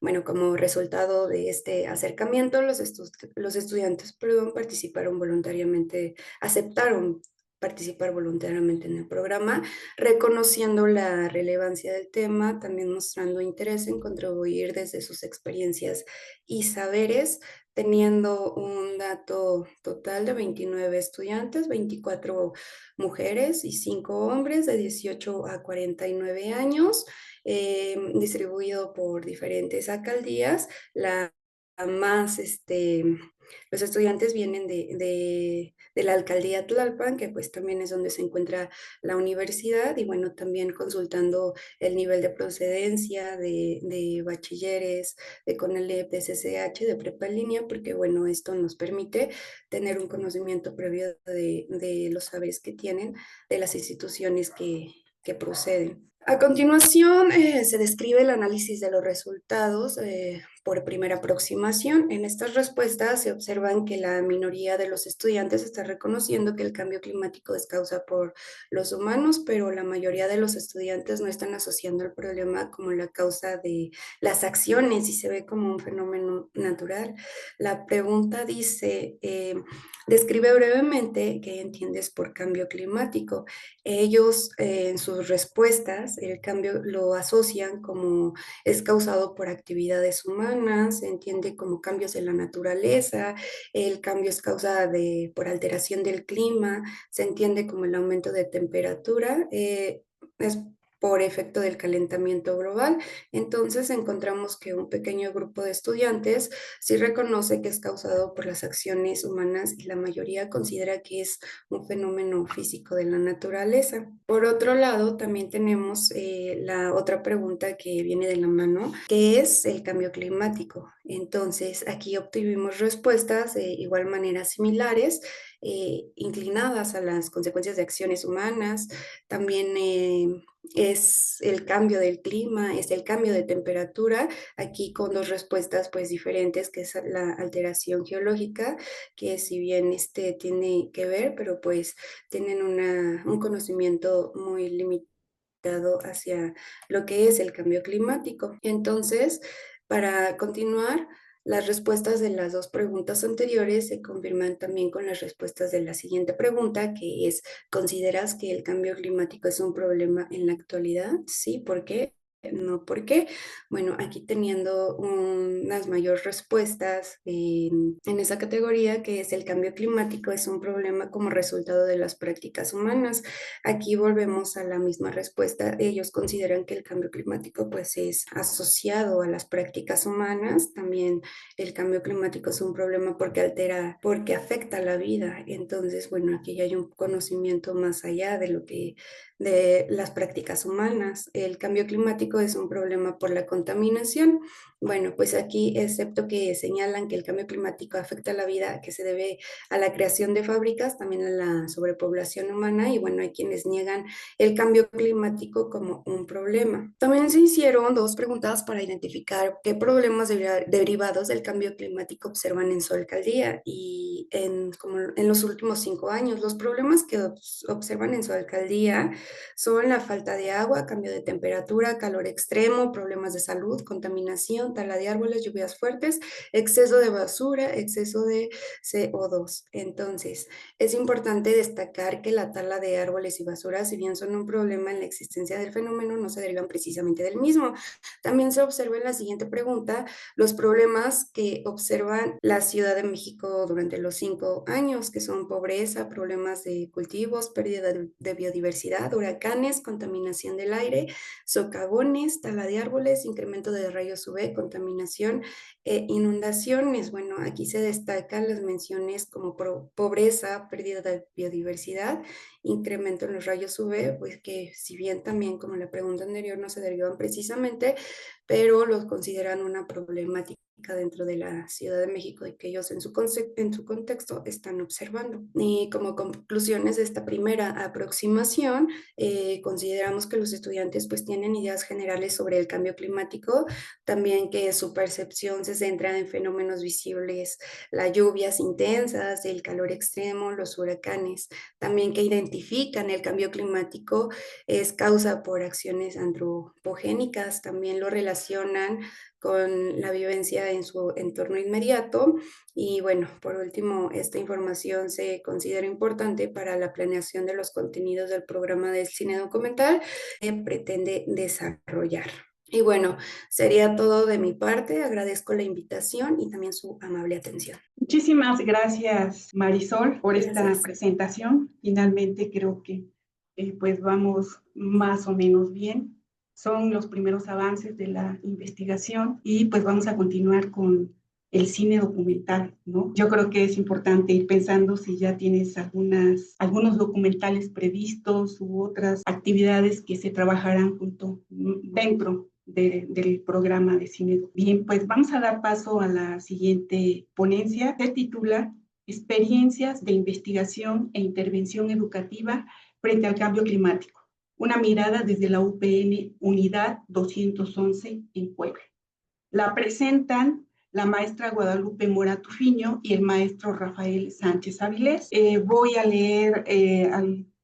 bueno, como resultado de este acercamiento, los estudiantes, perdón, aceptaron participar voluntariamente en el programa, reconociendo la relevancia del tema, también mostrando interés en contribuir desde sus experiencias y saberes, teniendo un dato total de 29 estudiantes, 24 mujeres y 5 hombres de 18 a 49 años, distribuido por diferentes alcaldías. La más, los estudiantes vienen de la alcaldía Tlalpan, que pues también es donde se encuentra la universidad, y bueno, también consultando el nivel de procedencia de bachilleres, de CONALEP, de CCH, de prepa en línea, porque bueno, esto nos permite tener un conocimiento previo de los saberes que tienen de las instituciones que proceden. A continuación, se describe el análisis de los resultados por primera aproximación. En estas respuestas se observan que la minoría de los estudiantes está reconociendo que el cambio climático es causa por los humanos, pero la mayoría de los estudiantes no están asociando el problema como la causa de las acciones y se ve como un fenómeno natural. La pregunta dice, describe brevemente qué entiendes por cambio climático. Ellos en sus respuestas el cambio lo asocian como es causado por actividades humanas, se entiende como cambios en la naturaleza, el cambio es causa por alteración del clima, se entiende como el aumento de temperatura, es por efecto del calentamiento global. Entonces encontramos que un pequeño grupo de estudiantes sí reconoce que es causado por las acciones humanas y la mayoría considera que es un fenómeno físico de la naturaleza. Por otro lado, también tenemos la otra pregunta que viene de la mano, que es el cambio climático. Entonces, aquí obtuvimos respuestas de igual manera similares, inclinadas a las consecuencias de acciones humanas. También es el cambio del clima, es el cambio de temperatura, aquí con 2 respuestas pues diferentes, que es la alteración geológica, que si bien tiene que ver, pero pues tienen un conocimiento muy limitado hacia lo que es el cambio climático. Entonces, para continuar, las respuestas de las 2 preguntas anteriores se confirman también con las respuestas de la siguiente pregunta, que es, ¿consideras que el cambio climático es un problema en la actualidad? Sí, ¿por qué? No, ¿por qué? Bueno, aquí teniendo unas mayores respuestas en esa categoría, que es el cambio climático, es un problema como resultado de las prácticas humanas. Aquí volvemos a la misma respuesta. Ellos consideran que el cambio climático pues es asociado a las prácticas humanas. También el cambio climático es un problema porque altera, porque afecta la vida. Entonces, bueno, aquí ya hay un conocimiento más allá de lo que de las prácticas humanas. El cambio climático es un problema por la contaminación. Bueno, pues aquí, excepto que señalan que el cambio climático afecta la vida, que se debe a la creación de fábricas, también a la sobrepoblación humana, y bueno, hay quienes niegan el cambio climático como un problema. También se hicieron dos preguntas para identificar qué problemas derivados del cambio climático observan en su alcaldía y como en los últimos 5 años. Los problemas que observan en su alcaldía son la falta de agua, cambio de temperatura, calor extremo, problemas de salud, contaminación, tala de árboles, lluvias fuertes, exceso de basura, exceso de CO2. Entonces, es importante destacar que la tala de árboles y basura, si bien son un problema en la existencia del fenómeno, no se derivan precisamente del mismo. También se observa en la siguiente pregunta los problemas que observan la Ciudad de México durante los 5 años, que son pobreza, problemas de cultivos, pérdida de biodiversidad, huracanes, contaminación del aire, socavones, tala de árboles, incremento de rayos UV, contaminación e inundaciones. Bueno, aquí se destacan las menciones como pobreza, pérdida de biodiversidad, incremento en los rayos UV, pues que si bien también como la pregunta anterior no se derivan precisamente, pero los consideran una problemática dentro de la Ciudad de México y que ellos en su contexto están observando. Y como conclusiones de esta primera aproximación, consideramos que los estudiantes pues tienen ideas generales sobre el cambio climático, también que su percepción se centra en fenómenos visibles, las lluvias intensas, el calor extremo, los huracanes, también que identifican el cambio climático es causa por acciones antropogénicas, también lo relacionan con la vivencia en su entorno inmediato. Y bueno, por último, esta información se considera importante para la planeación de los contenidos del programa de cine documental que pretende desarrollar. Y bueno, sería todo de mi parte. Agradezco la invitación y también su amable atención. Muchísimas gracias, Marisol, por esta Gracias. presentación. Finalmente creo que pues vamos más o menos bien. Son los primeros avances de la investigación y pues vamos a continuar con el cine documental, ¿no? Yo creo que es importante ir pensando si ya tienes algunos documentales previstos u otras actividades que se trabajarán dentro del programa de cine. Bien, pues vamos a dar paso a la siguiente ponencia. Se titula Experiencias de investigación e intervención educativa frente al cambio climático. Una mirada desde la UPN Unidad 211 en Puebla. La presentan la maestra Guadalupe Mora Tufiño y el maestro Rafael Sánchez Avilés. Voy a leer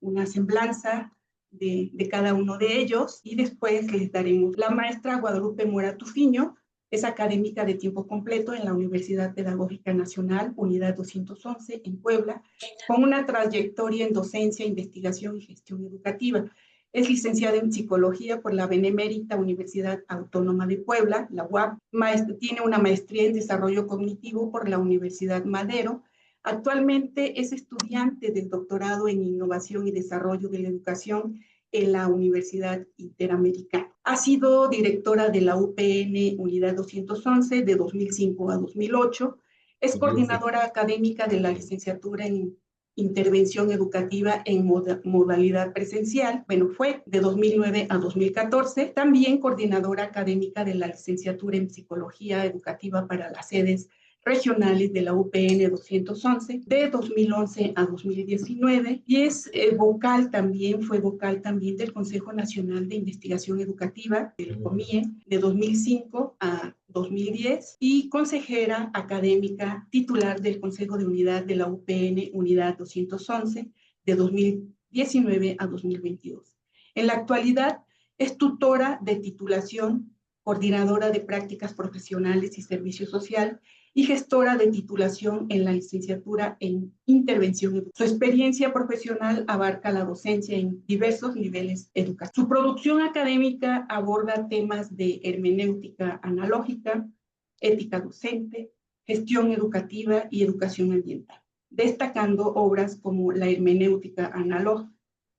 una semblanza de cada uno de ellos y después les daremos. La maestra Guadalupe Mora Tufiño es académica de tiempo completo en la Universidad Pedagógica Nacional, Unidad 211, en Puebla, con una trayectoria en docencia, investigación y gestión educativa. Es licenciada en Psicología por la Benemérita Universidad Autónoma de Puebla, la UAP. Tiene una maestría en Desarrollo Cognitivo por la Universidad Madero. Actualmente es estudiante del doctorado en Innovación y Desarrollo de la Educación en la Universidad Interamericana. Ha sido directora de la UPN Unidad 211 de 2005 a 2008. Es coordinadora académica de la licenciatura en Intervención Educativa en modalidad presencial. Bueno, fue de 2009 a 2014. También coordinadora académica de la licenciatura en Psicología Educativa para las sedes regionales de la UPN 211 de 2011 a 2019 y es fue vocal también del Consejo Nacional de Investigación Educativa, del COMIE, de 2005 a 2010 y consejera académica titular del Consejo de Unidad de la UPN Unidad 211 de 2019 a 2022. En la actualidad es tutora de titulación, coordinadora de prácticas profesionales y servicio social y gestora de titulación en la licenciatura en intervención educativa. Su experiencia profesional abarca la docencia en diversos niveles educativos. Su producción académica aborda temas de hermenéutica analógica, ética docente, gestión educativa y educación ambiental, destacando obras como la hermenéutica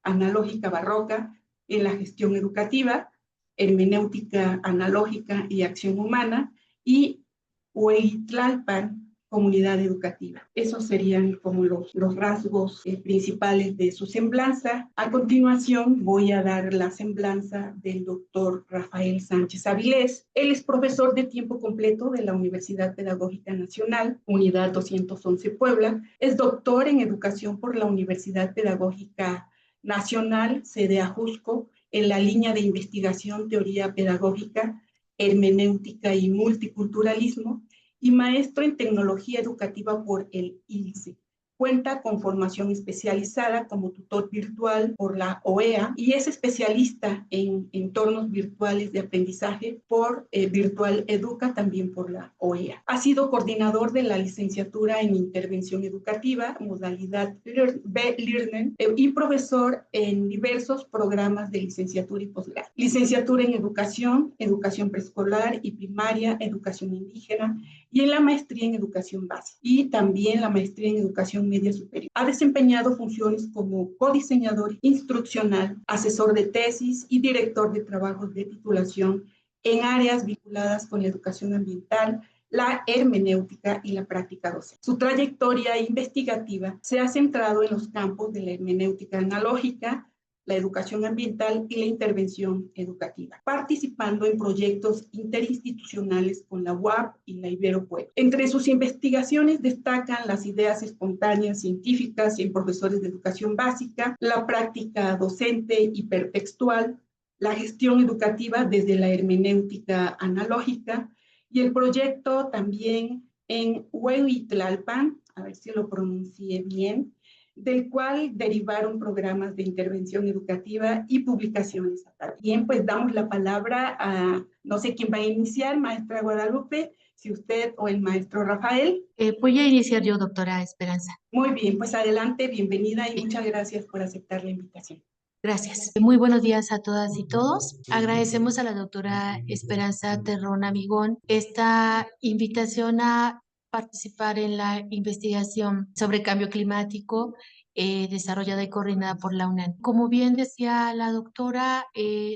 analógica barroca en la gestión educativa, hermenéutica analógica y acción humana, y Hueytlalpan, comunidad educativa. Esos serían como los rasgos principales de su semblanza. A continuación voy a dar la semblanza del doctor Rafael Sánchez Avilés. Él es profesor de tiempo completo de la Universidad Pedagógica Nacional, Unidad 211 Puebla. Es doctor en educación por la Universidad Pedagógica Nacional, sede Ajusco, en la línea de investigación teoría pedagógica, hermenéutica y multiculturalismo, y maestro en tecnología educativa por el ILSE. Cuenta con formación especializada como tutor virtual por la OEA y es especialista en entornos virtuales de aprendizaje por Virtual Educa, también por la OEA. Ha sido coordinador de la licenciatura en intervención educativa, modalidad B-Learning, y profesor en diversos programas de licenciatura y posgrado. Licenciatura en educación, educación preescolar y primaria, educación indígena, y en la maestría en educación básica y también la maestría en educación media superior. Ha desempeñado funciones como codiseñador instruccional, asesor de tesis y director de trabajos de titulación en áreas vinculadas con la educación ambiental, la hermenéutica y la práctica docente. Su trayectoria investigativa se ha centrado en los campos de la hermenéutica analógica, la educación ambiental y la intervención educativa, participando en proyectos interinstitucionales con la UAP y la Ibero Puebla. Entre sus investigaciones destacan las ideas espontáneas científicas en profesores de educación básica, la práctica docente hipertextual, la gestión educativa desde la hermenéutica analógica y el proyecto también en Hueytlalpan, a ver si lo pronuncié bien, del cual derivaron programas de intervención educativa y publicaciones. Bien, pues damos la palabra a, no sé quién va a iniciar, maestra Guadalupe, si usted o el maestro Rafael. Voy a iniciar yo, doctora Esperanza. Muy bien, pues adelante, bienvenida y muchas gracias por aceptar la invitación. Gracias. Muy buenos días a todas y todos. Agradecemos a la doctora Esperanza Terrón Amigón esta invitación a participar en la investigación sobre cambio climático desarrollada y coordinada por la UNAM. Como bien decía la doctora,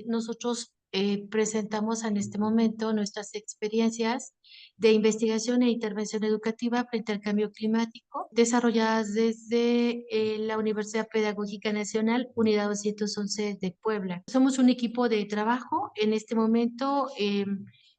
nosotros presentamos en este momento nuestras experiencias de investigación e intervención educativa frente al cambio climático, desarrolladas desde la Universidad Pedagógica Nacional, Unidad 211 de Puebla. Somos un equipo de trabajo. En este momento,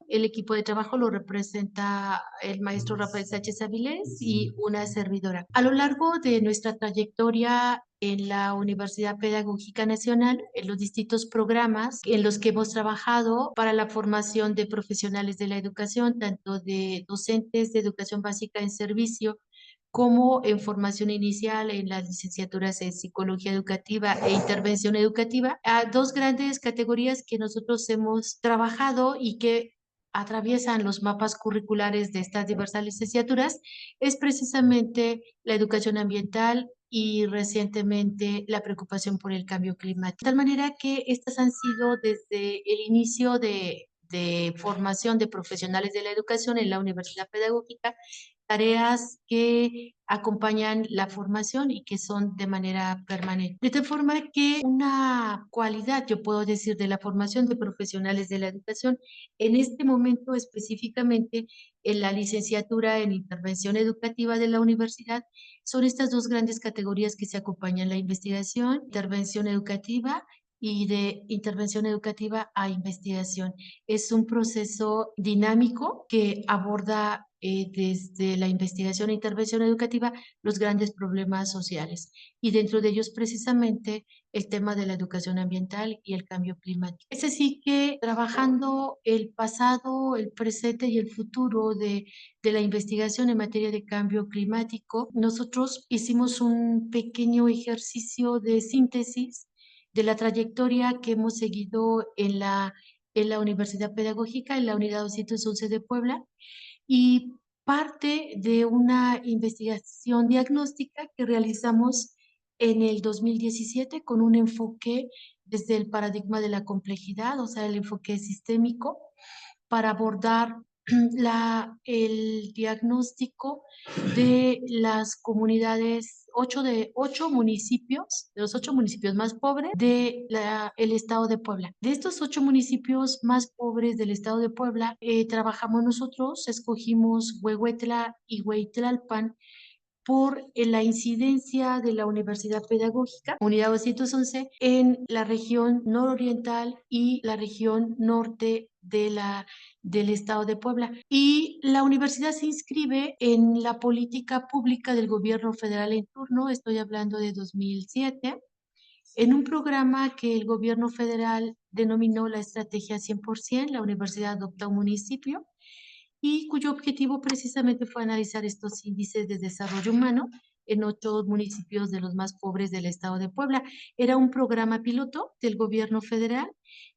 el equipo de trabajo lo representa el maestro Rafael Sánchez Avilés y una servidora. A lo largo de nuestra trayectoria en la Universidad Pedagógica Nacional, en los distintos programas en los que hemos trabajado para la formación de profesionales de la educación, tanto de docentes de educación básica en servicio, como en formación inicial en las licenciaturas en psicología educativa e intervención educativa, a dos grandes categorías que nosotros hemos trabajado y que atraviesan los mapas curriculares de estas diversas licenciaturas, es precisamente la educación ambiental y recientemente la preocupación por el cambio climático. De tal manera que estas han sido desde el inicio de formación de profesionales de la educación en la Universidad Pedagógica, tareas que acompañan la formación y que son de manera permanente. De tal forma que una cualidad, yo puedo decir, de la formación de profesionales de la educación, en este momento específicamente en la licenciatura en intervención educativa de la universidad, son estas dos grandes categorías que se acompañan: la investigación, intervención educativa y de intervención educativa a investigación. Es un proceso dinámico que aborda desde la investigación e intervención educativa los grandes problemas sociales y dentro de ellos precisamente el tema de la educación ambiental y el cambio climático. Es así que trabajando el pasado, el presente y el futuro de la investigación en materia de cambio climático, nosotros hicimos un pequeño ejercicio de síntesis de la trayectoria que hemos seguido en la Universidad Pedagógica, en la Unidad 211 de Puebla, y parte de una investigación diagnóstica que realizamos en el 2017 con un enfoque desde el paradigma de la complejidad, o sea, el enfoque sistémico, para abordar el diagnóstico de las comunidades, ocho municipios, de los 8 municipios más pobres del estado de Puebla. De estos 8 municipios más pobres del estado de Puebla, trabajamos nosotros, escogimos Huehuetla y Hueytlalpan por la incidencia de la Universidad Pedagógica, Unidad 211, en la región nororiental y la región norte del estado de Puebla. Y la universidad se inscribe en la política pública del gobierno federal en turno, estoy hablando de 2007, en un programa que el gobierno federal denominó la Estrategia 100%, la universidad adopta un municipio y cuyo objetivo precisamente fue analizar estos índices de desarrollo humano en 8 municipios de los más pobres del estado de Puebla. Era un programa piloto del gobierno federal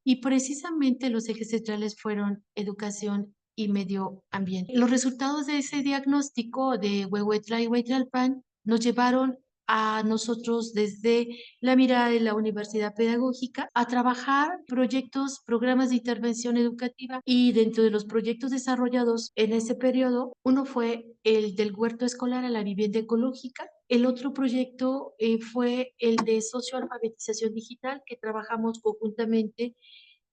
y precisamente los ejes centrales fueron educación y medio ambiente. Los resultados de ese diagnóstico de Huehuetla y Hueytlalpan nos llevaron a nosotros desde la mirada de la Universidad Pedagógica a trabajar proyectos, programas de intervención educativa y dentro de los proyectos desarrollados en ese periodo, uno fue el del huerto escolar a la vivienda ecológica, el otro proyecto fue el de socioalfabetización digital que trabajamos conjuntamente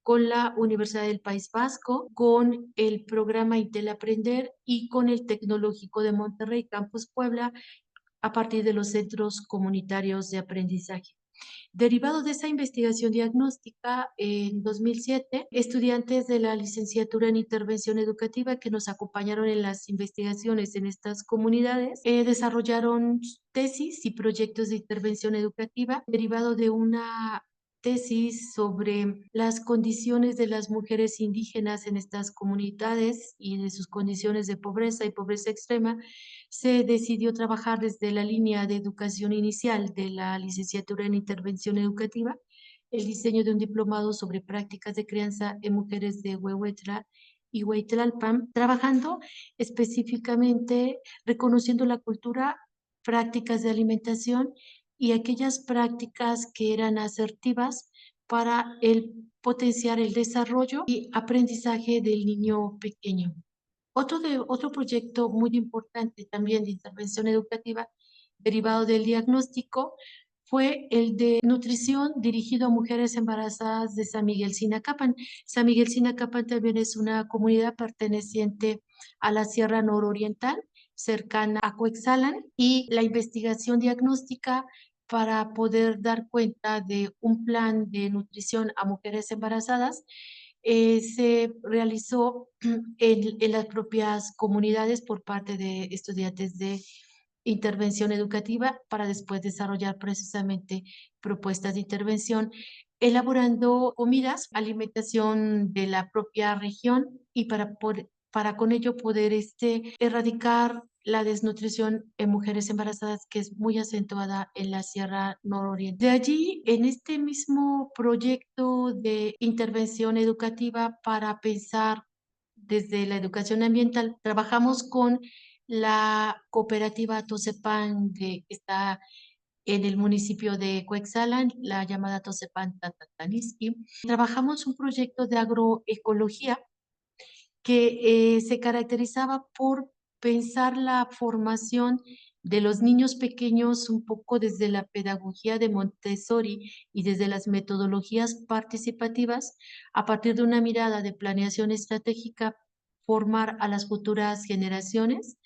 con la Universidad del País Vasco, con el programa Intel Aprender y con el Tecnológico de Monterrey, Campus Puebla, a partir de los centros comunitarios de aprendizaje. Derivado de esa investigación diagnóstica, en 2007, estudiantes de la licenciatura en intervención educativa que nos acompañaron en las investigaciones en estas comunidades, desarrollaron tesis y proyectos de intervención educativa derivado de una tesis sobre las condiciones de las mujeres indígenas en estas comunidades y de sus condiciones de pobreza y pobreza extrema. Se decidió trabajar desde la línea de educación inicial de la licenciatura en intervención educativa, el diseño de un diplomado sobre prácticas de crianza en mujeres de Huehuetla y Hueytlalpan, trabajando específicamente reconociendo la cultura, prácticas de alimentación y aquellas prácticas que eran asertivas para potenciar el desarrollo y aprendizaje del niño pequeño. Otro proyecto muy importante también de intervención educativa derivado del diagnóstico fue el de nutrición dirigido a mujeres embarazadas de San Miguel Sinacapan. San Miguel Sinacapan también es una comunidad perteneciente a la Sierra Nororiental, cercana a Coexalan, y la investigación diagnóstica para poder dar cuenta de un plan de nutrición a mujeres embarazadas se realizó en las propias comunidades por parte de estudiantes de intervención educativa para después desarrollar precisamente propuestas de intervención, elaborando comidas, alimentación de la propia región y para con ello poder erradicar la desnutrición en mujeres embarazadas, que es muy acentuada en la Sierra Nororiental. De allí, en este mismo proyecto de intervención educativa para pensar desde la educación ambiental, trabajamos con la cooperativa Tosepan, que está en el municipio de Coexalan, la llamada Tosepan Tatataniski. Trabajamos un proyecto de agroecología que se caracterizaba por pensar la formación de los niños pequeños un poco desde la pedagogía de Montessori y desde las metodologías participativas, a partir de una mirada de planeación estratégica, formar a las futuras generaciones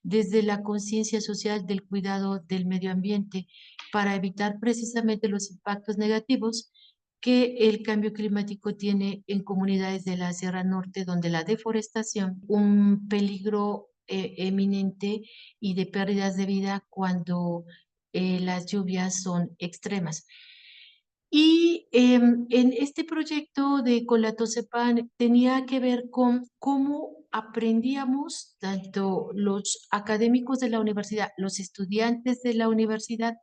desde la conciencia social del cuidado del medio ambiente para evitar precisamente los impactos negativos que el cambio climático tiene en comunidades de la Sierra Norte, donde la deforestación, un peligro eminente y de pérdidas de vida cuando las lluvias son extremas. Y en este proyecto de Colatosepan tenía que ver con cómo aprendíamos, tanto los académicos de la universidad, los estudiantes de la universidad,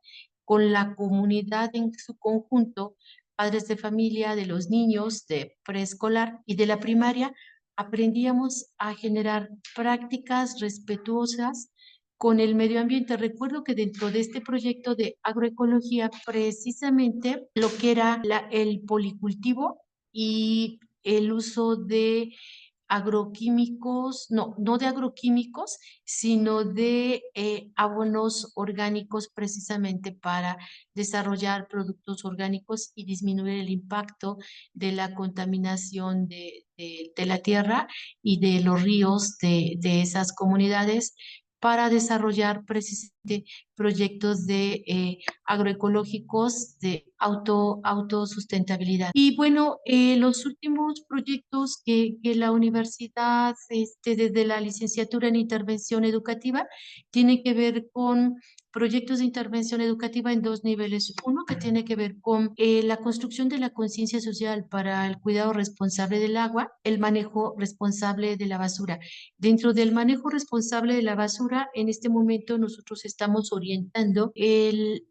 con la comunidad en su conjunto, padres de familia, de los niños de preescolar y de la primaria, aprendíamos a generar prácticas respetuosas con el medio ambiente. Recuerdo que dentro de este proyecto de agroecología, precisamente lo que era el policultivo y el uso de agroquímicos, no de agroquímicos, sino de abonos orgánicos precisamente para desarrollar productos orgánicos y disminuir el impacto de la contaminación de la tierra y de los ríos de esas comunidades para desarrollar precisamente proyectos de agroecológicos de autosustentabilidad. Y bueno, los últimos proyectos que la universidad, desde la licenciatura en intervención educativa, tiene que ver con proyectos de intervención educativa en dos niveles. Uno que tiene que ver con la construcción de la conciencia social para el cuidado responsable del agua, el manejo responsable de la basura. Dentro del manejo responsable de la basura, en este momento nosotros estamos orientando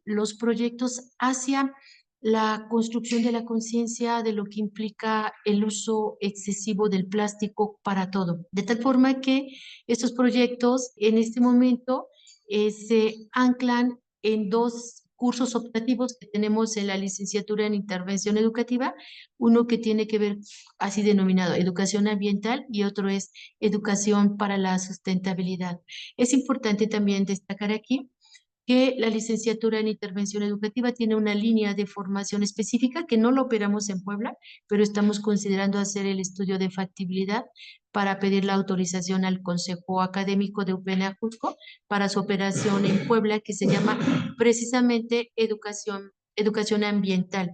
los proyectos hacia la construcción de la conciencia de lo que implica el uso excesivo del plástico para todo. De tal forma que estos proyectos en este momento se anclan en dos cursos optativos que tenemos en la licenciatura en intervención educativa, uno que tiene que ver así denominado educación ambiental y otro es educación para la sustentabilidad. Es importante también destacar aquí que la licenciatura en intervención educativa tiene una línea de formación específica que no lo operamos en Puebla, pero estamos considerando hacer el estudio de factibilidad para pedir la autorización al Consejo Académico de UPN Ajusco para su operación en Puebla, que se llama precisamente educación ambiental.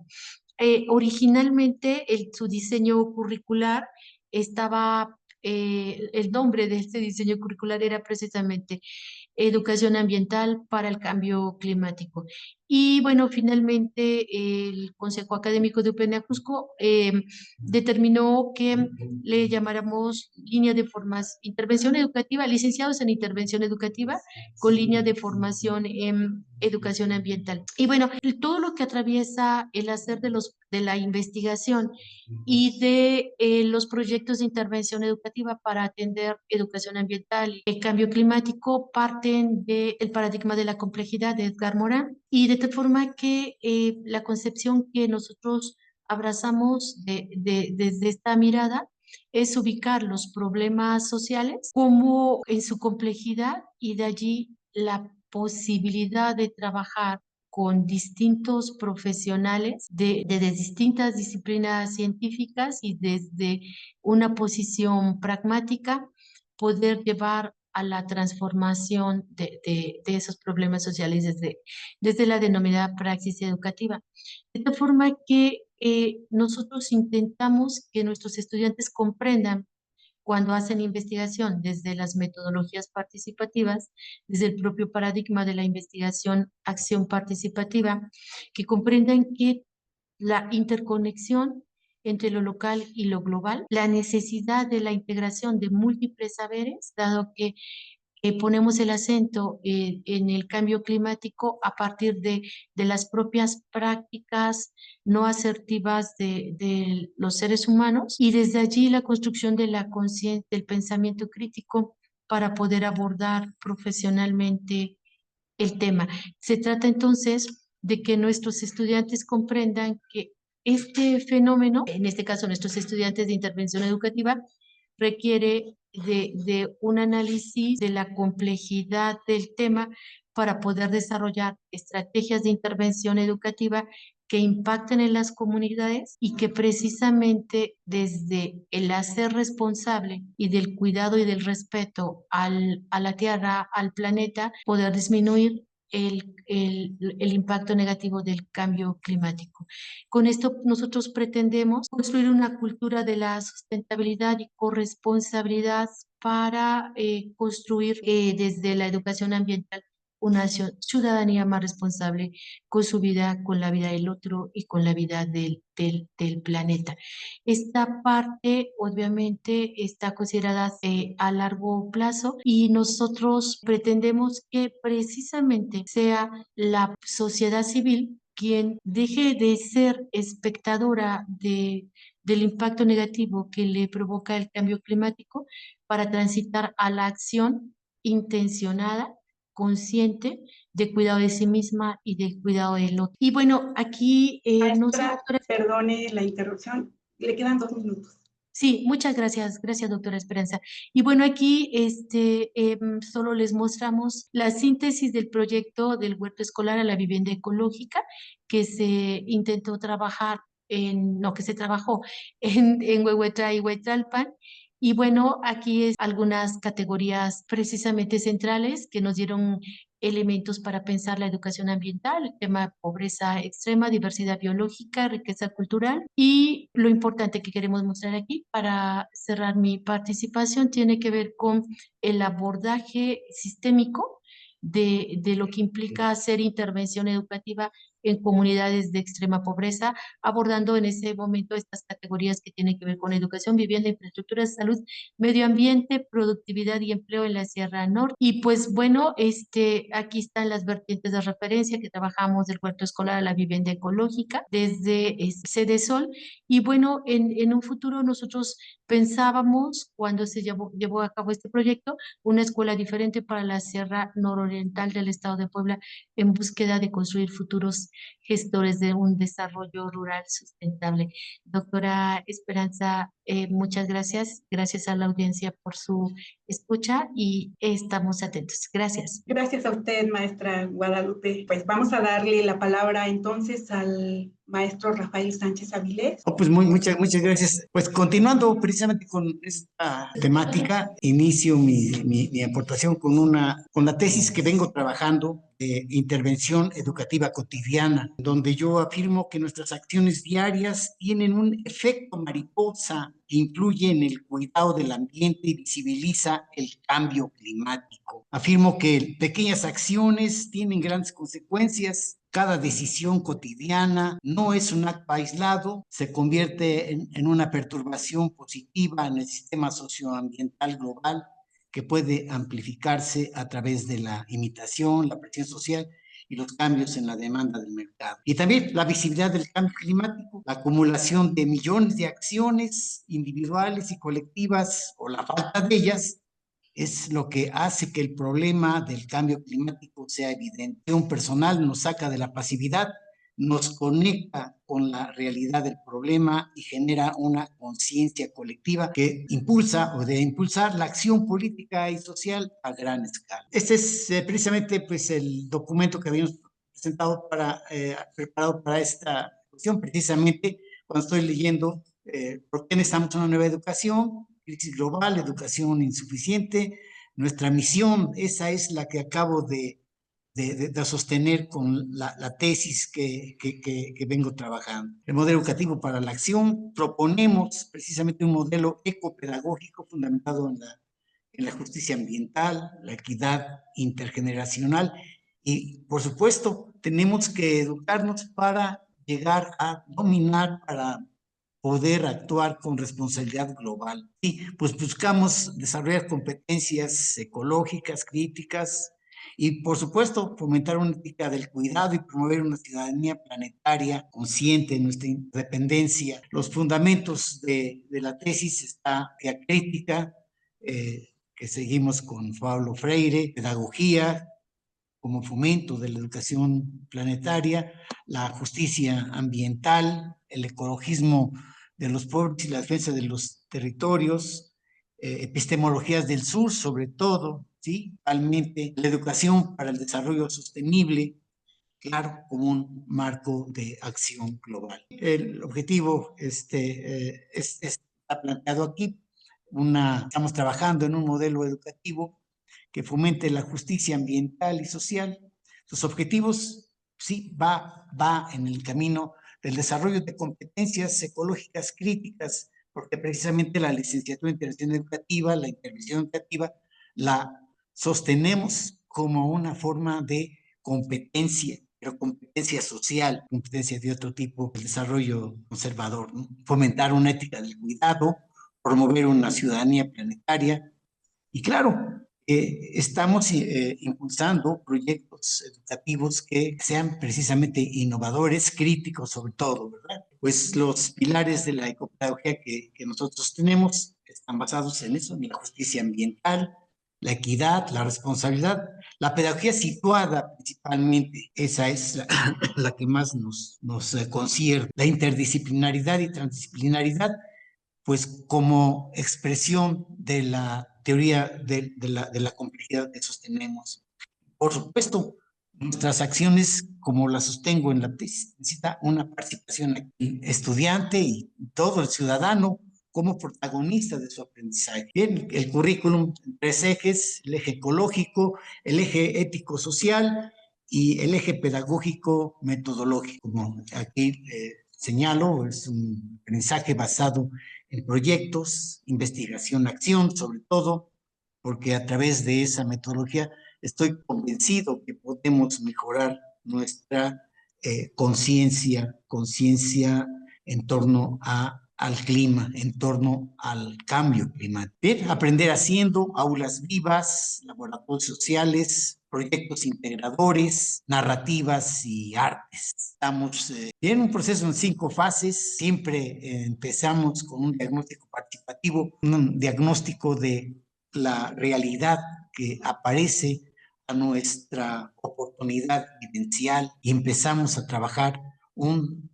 Originalmente su diseño curricular estaba, el nombre de este diseño curricular era precisamente educación ambiental para el cambio climático. Y bueno, finalmente el Consejo Académico de UPN Ajusco determinó que le llamáramos línea de formación, intervención educativa, licenciados en intervención educativa con línea de formación en educación ambiental. Y bueno, todo lo que atraviesa el hacer de la investigación y de los proyectos de intervención educativa para atender educación ambiental y el cambio climático parten del paradigma de la complejidad de Edgar Morin y de tal forma que la concepción que nosotros abrazamos desde esta mirada es ubicar los problemas sociales como en su complejidad y de allí la posibilidad de trabajar con distintos profesionales de distintas disciplinas científicas y desde una posición pragmática poder llevar a la transformación de esos problemas sociales desde la denominada praxis educativa. De tal forma que nosotros intentamos que nuestros estudiantes comprendan cuando hacen investigación desde las metodologías participativas, desde el propio paradigma de la investigación, acción participativa, que comprendan que la interconexión entre lo local y lo global, la necesidad de la integración de múltiples saberes, dado que ponemos el acento en el cambio climático a partir de las propias prácticas no asertivas de los seres humanos y desde allí la construcción de la conciencia, del pensamiento crítico para poder abordar profesionalmente el tema. Se trata entonces de que nuestros estudiantes comprendan que este fenómeno, en este caso nuestros estudiantes de intervención educativa, requiere de un análisis de la complejidad del tema para poder desarrollar estrategias de intervención educativa que impacten en las comunidades y que precisamente desde el hacer responsable y del cuidado y del respeto a la tierra, al planeta, poder disminuir el impacto negativo del cambio climático. Con esto nosotros pretendemos construir una cultura de la sustentabilidad y corresponsabilidad para construir desde la educación ambiental una ciudadanía más responsable con su vida, con la vida del otro y con la vida del planeta. Esta parte obviamente está considerada a largo plazo y nosotros pretendemos que precisamente sea la sociedad civil quien deje de ser espectadora del impacto negativo que le provoca el cambio climático para transitar a la acción intencionada, consciente, de cuidado de sí misma y de cuidado del otro. Y bueno, aquí no sé, Maestra, doctora. perdone la interrupción, le quedan 2 minutos. Sí, muchas gracias, gracias doctora Esperanza. Y bueno, aquí solo les mostramos la síntesis del proyecto del huerto escolar a la vivienda ecológica que se intentó trabajar que se trabajó en Huehuetra y Huetralpan. Y bueno, aquí es algunas categorías precisamente centrales que nos dieron elementos para pensar la educación ambiental, el tema de pobreza extrema, diversidad biológica, riqueza cultural. Y lo importante que queremos mostrar aquí para cerrar mi participación tiene que ver con el abordaje sistémico de lo que implica hacer intervención educativa en comunidades de extrema pobreza, abordando en ese momento estas categorías que tienen que ver con educación, vivienda, infraestructura, salud, medio ambiente, productividad y empleo en la Sierra Norte. Y pues bueno, aquí están las vertientes de referencia que trabajamos del huerto escolar a la vivienda ecológica desde Sedesol. Y bueno, en un futuro nosotros pensábamos, cuando se llevó a cabo este proyecto, una escuela diferente para la Sierra Nororiental del Estado de Puebla en búsqueda de construir futuros gestores de un desarrollo rural sustentable. Doctora Esperanza, muchas gracias. Gracias a la audiencia por su escucha y estamos atentos. Gracias. Gracias a usted, maestra Guadalupe. Pues vamos a darle la palabra entonces al maestro Rafael Sánchez Avilés. Pues muchas gracias. Pues continuando precisamente con esta temática, inicio mi aportación con la tesis que vengo trabajando de intervención educativa cotidiana, donde yo afirmo que nuestras acciones diarias tienen un efecto mariposa que influye en el cuidado del ambiente y visibiliza el cambio climático. Afirmo que pequeñas acciones tienen grandes consecuencias. Cada decisión cotidiana no es un acto aislado, se convierte en una perturbación positiva en el sistema socioambiental global que puede amplificarse a través de la imitación, la presión social y los cambios en la demanda del mercado. Y también la visibilidad del cambio climático, la acumulación de millones de acciones individuales y colectivas o la falta de ellas es lo que hace que el problema del cambio climático sea evidente. Un personal nos saca de la pasividad, nos conecta con la realidad del problema y genera una conciencia colectiva que impulsa o debe impulsar la acción política y social a gran escala. Este es precisamente pues, el documento que habíamos presentado preparado para esta cuestión, precisamente cuando estoy leyendo por qué necesitamos una nueva educación, crisis global, educación insuficiente. Nuestra misión, esa es la que acabo de sostener con la tesis que vengo trabajando. El modelo educativo para la acción, proponemos precisamente un modelo ecopedagógico fundamentado en la justicia ambiental, la equidad intergeneracional y, por supuesto, tenemos que educarnos para llegar a dominar, para poder actuar con responsabilidad global. Y pues buscamos desarrollar competencias ecológicas, críticas y, por supuesto, fomentar una ética del cuidado y promover una ciudadanía planetaria consciente de nuestra independencia. Los fundamentos de la tesis está la crítica, que seguimos con Paulo Freire, pedagogía como fomento de la educación planetaria, la justicia ambiental, el ecologismo de los pueblos y la defensa de los territorios, epistemologías del sur sobre todo, ¿sí? Realmente la educación para el desarrollo sostenible, claro, como un marco de acción global. El objetivo está planteado aquí. Estamos trabajando en un modelo educativo que fomente la justicia ambiental y social. Sus objetivos, sí, va en el camino del desarrollo de competencias ecológicas críticas, porque precisamente la licenciatura en intervención educativa, la intervención educativa, la sostenemos como una forma de competencia, pero competencia social, competencia de otro tipo, el desarrollo conservador, ¿no? Fomentar una ética del cuidado, promover una ciudadanía planetaria y, claro, estamos impulsando proyectos educativos que sean precisamente innovadores, críticos sobre todo, ¿verdad? Pues los pilares de la ecopedagogía que nosotros tenemos están basados en eso, en la justicia ambiental, la equidad, la responsabilidad, la pedagogía situada principalmente, esa es la que más nos concierne, la interdisciplinaridad y transdisciplinaridad, pues como expresión de la teoría de la complejidad que sostenemos. Por supuesto, nuestras acciones, como las sostengo en la tesis, necesita una participación estudiante y todo el ciudadano como protagonista de su aprendizaje. Bien, el currículum, tres ejes: el eje ecológico, el eje ético-social y el eje pedagógico-metodológico. Como aquí señalo, es un aprendizaje basado en proyectos, investigación, acción, sobre todo, porque a través de esa metodología estoy convencido que podemos mejorar nuestra conciencia en torno al clima, en torno al cambio climático. Bien, aprender haciendo, aulas vivas, laboratorios sociales, proyectos integradores, narrativas y artes. Estamos en un proceso en 5 fases. Siempre empezamos con un diagnóstico participativo, un diagnóstico de la realidad que aparece a nuestra oportunidad vivencial y empezamos a trabajar un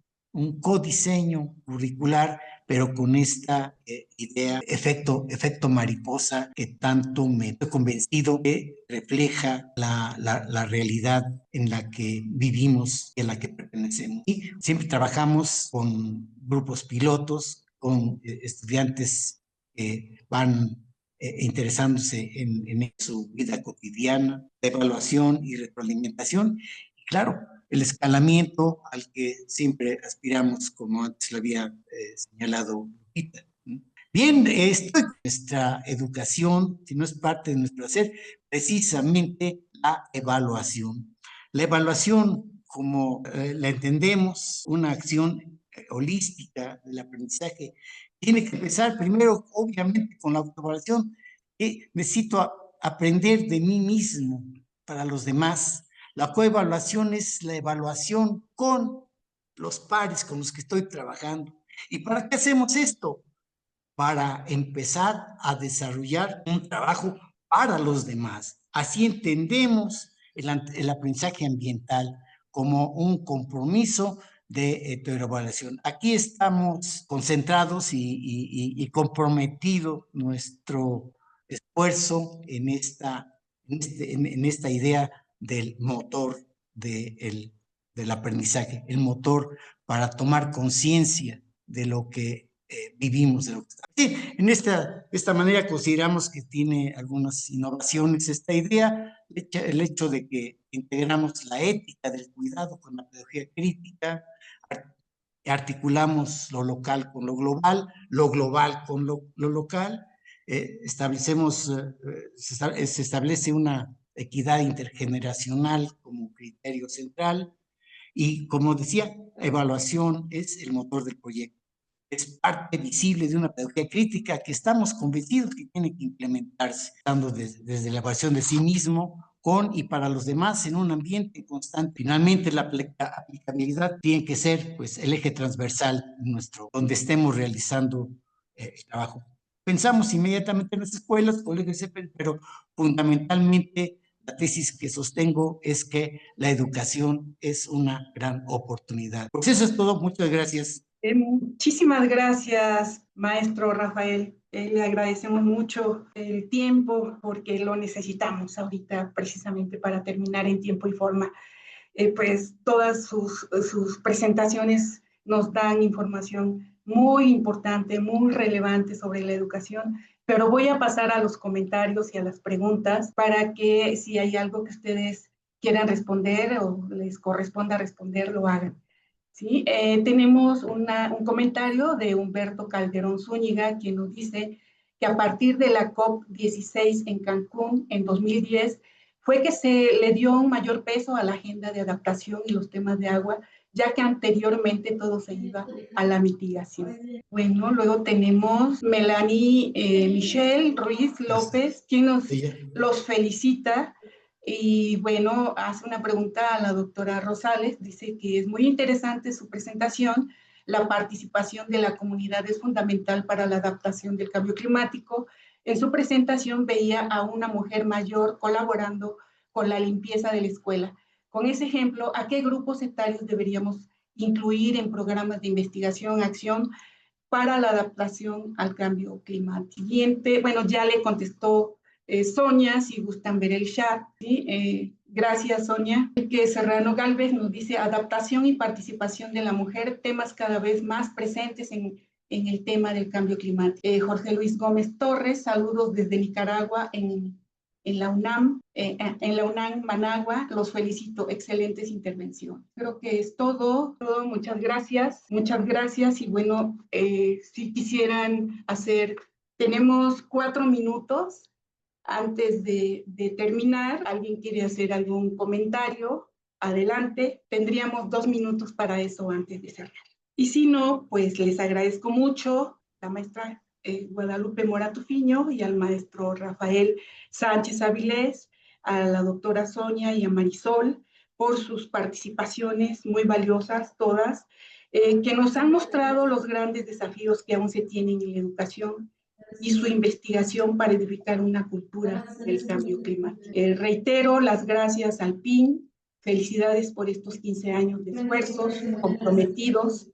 codiseño curricular, pero con esta idea, efecto mariposa, que tanto me estoy convencido que refleja la realidad en la que vivimos y a la que pertenecemos. Y siempre trabajamos con grupos pilotos, con estudiantes que van interesándose en su vida cotidiana, de evaluación y retroalimentación. Y claro, el escalamiento al que siempre aspiramos, como antes lo había señalado Lupita. Bien, nuestra educación, si no es parte de nuestro hacer, precisamente la evaluación. La evaluación, como la entendemos, una acción holística del aprendizaje, tiene que empezar primero, obviamente, con la autoevaluación. Necesito aprender de mí mismo para los demás. La coevaluación es la evaluación con los pares con los que estoy trabajando. ¿Y para qué hacemos esto? Para empezar a desarrollar un trabajo para los demás. Así entendemos el aprendizaje ambiental como un compromiso de heteroevaluación. Aquí estamos concentrados y comprometido nuestro esfuerzo en esta idea del motor del aprendizaje, el motor para tomar conciencia de lo que vivimos. De lo que sí, en esta manera consideramos que tiene algunas innovaciones esta idea, el hecho de que integramos la ética del cuidado con la pedagogía crítica, articulamos lo local con lo global con lo local, se establece una equidad intergeneracional como criterio central y, como decía, evaluación es el motor del proyecto. Es parte visible de una pedagogía crítica que estamos convencidos que tiene que implementarse, dando desde la evaluación de sí mismo, con y para los demás, en un ambiente constante. Finalmente, la aplicabilidad tiene que ser, pues, el eje transversal donde estemos realizando el trabajo. Pensamos inmediatamente en las escuelas, colegios, pero fundamentalmente la tesis que sostengo es que la educación es una gran oportunidad. Pues eso es todo. Muchas gracias. Muchísimas gracias, maestro Rafael. Le agradecemos mucho el tiempo porque lo necesitamos ahorita precisamente para terminar en tiempo y forma. Pues todas sus presentaciones nos dan información muy importante, muy relevante sobre la educación, pero voy a pasar a los comentarios y a las preguntas para que si hay algo que ustedes quieran responder o les corresponda responder, lo hagan. ¿Sí? Tenemos un comentario de Humberto Calderón Zúñiga, quien nos dice que a partir de la COP16 en Cancún en 2010 fue que se le dio un mayor peso a la agenda de adaptación y los temas de agua, ya que anteriormente todo se iba a la mitigación. Bueno, luego tenemos Melanie Michelle Ruiz López, quien los felicita y bueno, hace una pregunta a la doctora Rosales, dice que es muy interesante su presentación, la participación de la comunidad es fundamental para la adaptación del cambio climático. En su presentación veía a una mujer mayor colaborando con la limpieza de la escuela. Con ese ejemplo, ¿a qué grupos etarios deberíamos incluir en programas de investigación, acción para la adaptación al cambio climático? Siguiente, bueno, ya le contestó Sonia, si gustan ver el chat. ¿Sí? Gracias, Sonia. Que Serrano Galvez nos dice adaptación y participación de la mujer, temas cada vez más presentes en el tema del cambio climático. Jorge Luis Gómez Torres, saludos desde Nicaragua en la UNAM, Managua, los felicito, excelentes intervenciones. Creo que es todo, muchas gracias, y bueno, si quisieran hacer, tenemos 4 minutos antes de terminar, ¿alguien quiere hacer algún comentario? Adelante, tendríamos 2 minutos para eso antes de cerrar. Y si no, pues les agradezco mucho, la maestra Guadalupe Mora Tufiño y al maestro Rafael Sánchez Avilés, a la doctora Sonia y a Marisol por sus participaciones muy valiosas todas, que nos han mostrado los grandes desafíos que aún se tienen en la educación y su investigación para edificar una cultura del cambio climático. Reitero las gracias al PIN, felicidades por estos 15 años de esfuerzos comprometidos,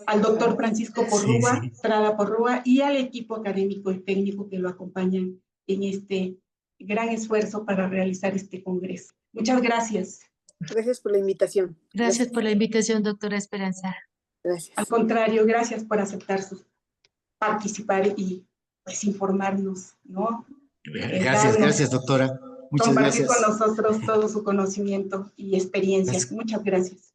al doctor Francisco Porrúa, Estrada Porrúa, y al equipo académico y técnico que lo acompañan en este gran esfuerzo para realizar este congreso. Muchas gracias. Gracias por la invitación. Gracias por la invitación, doctora Esperanza. Gracias. Al contrario, gracias por aceptar participar y pues informarnos, ¿no? Gracias, doctora. Muchas compartir gracias. con nosotros todo su conocimiento y experiencia. Gracias. Muchas gracias.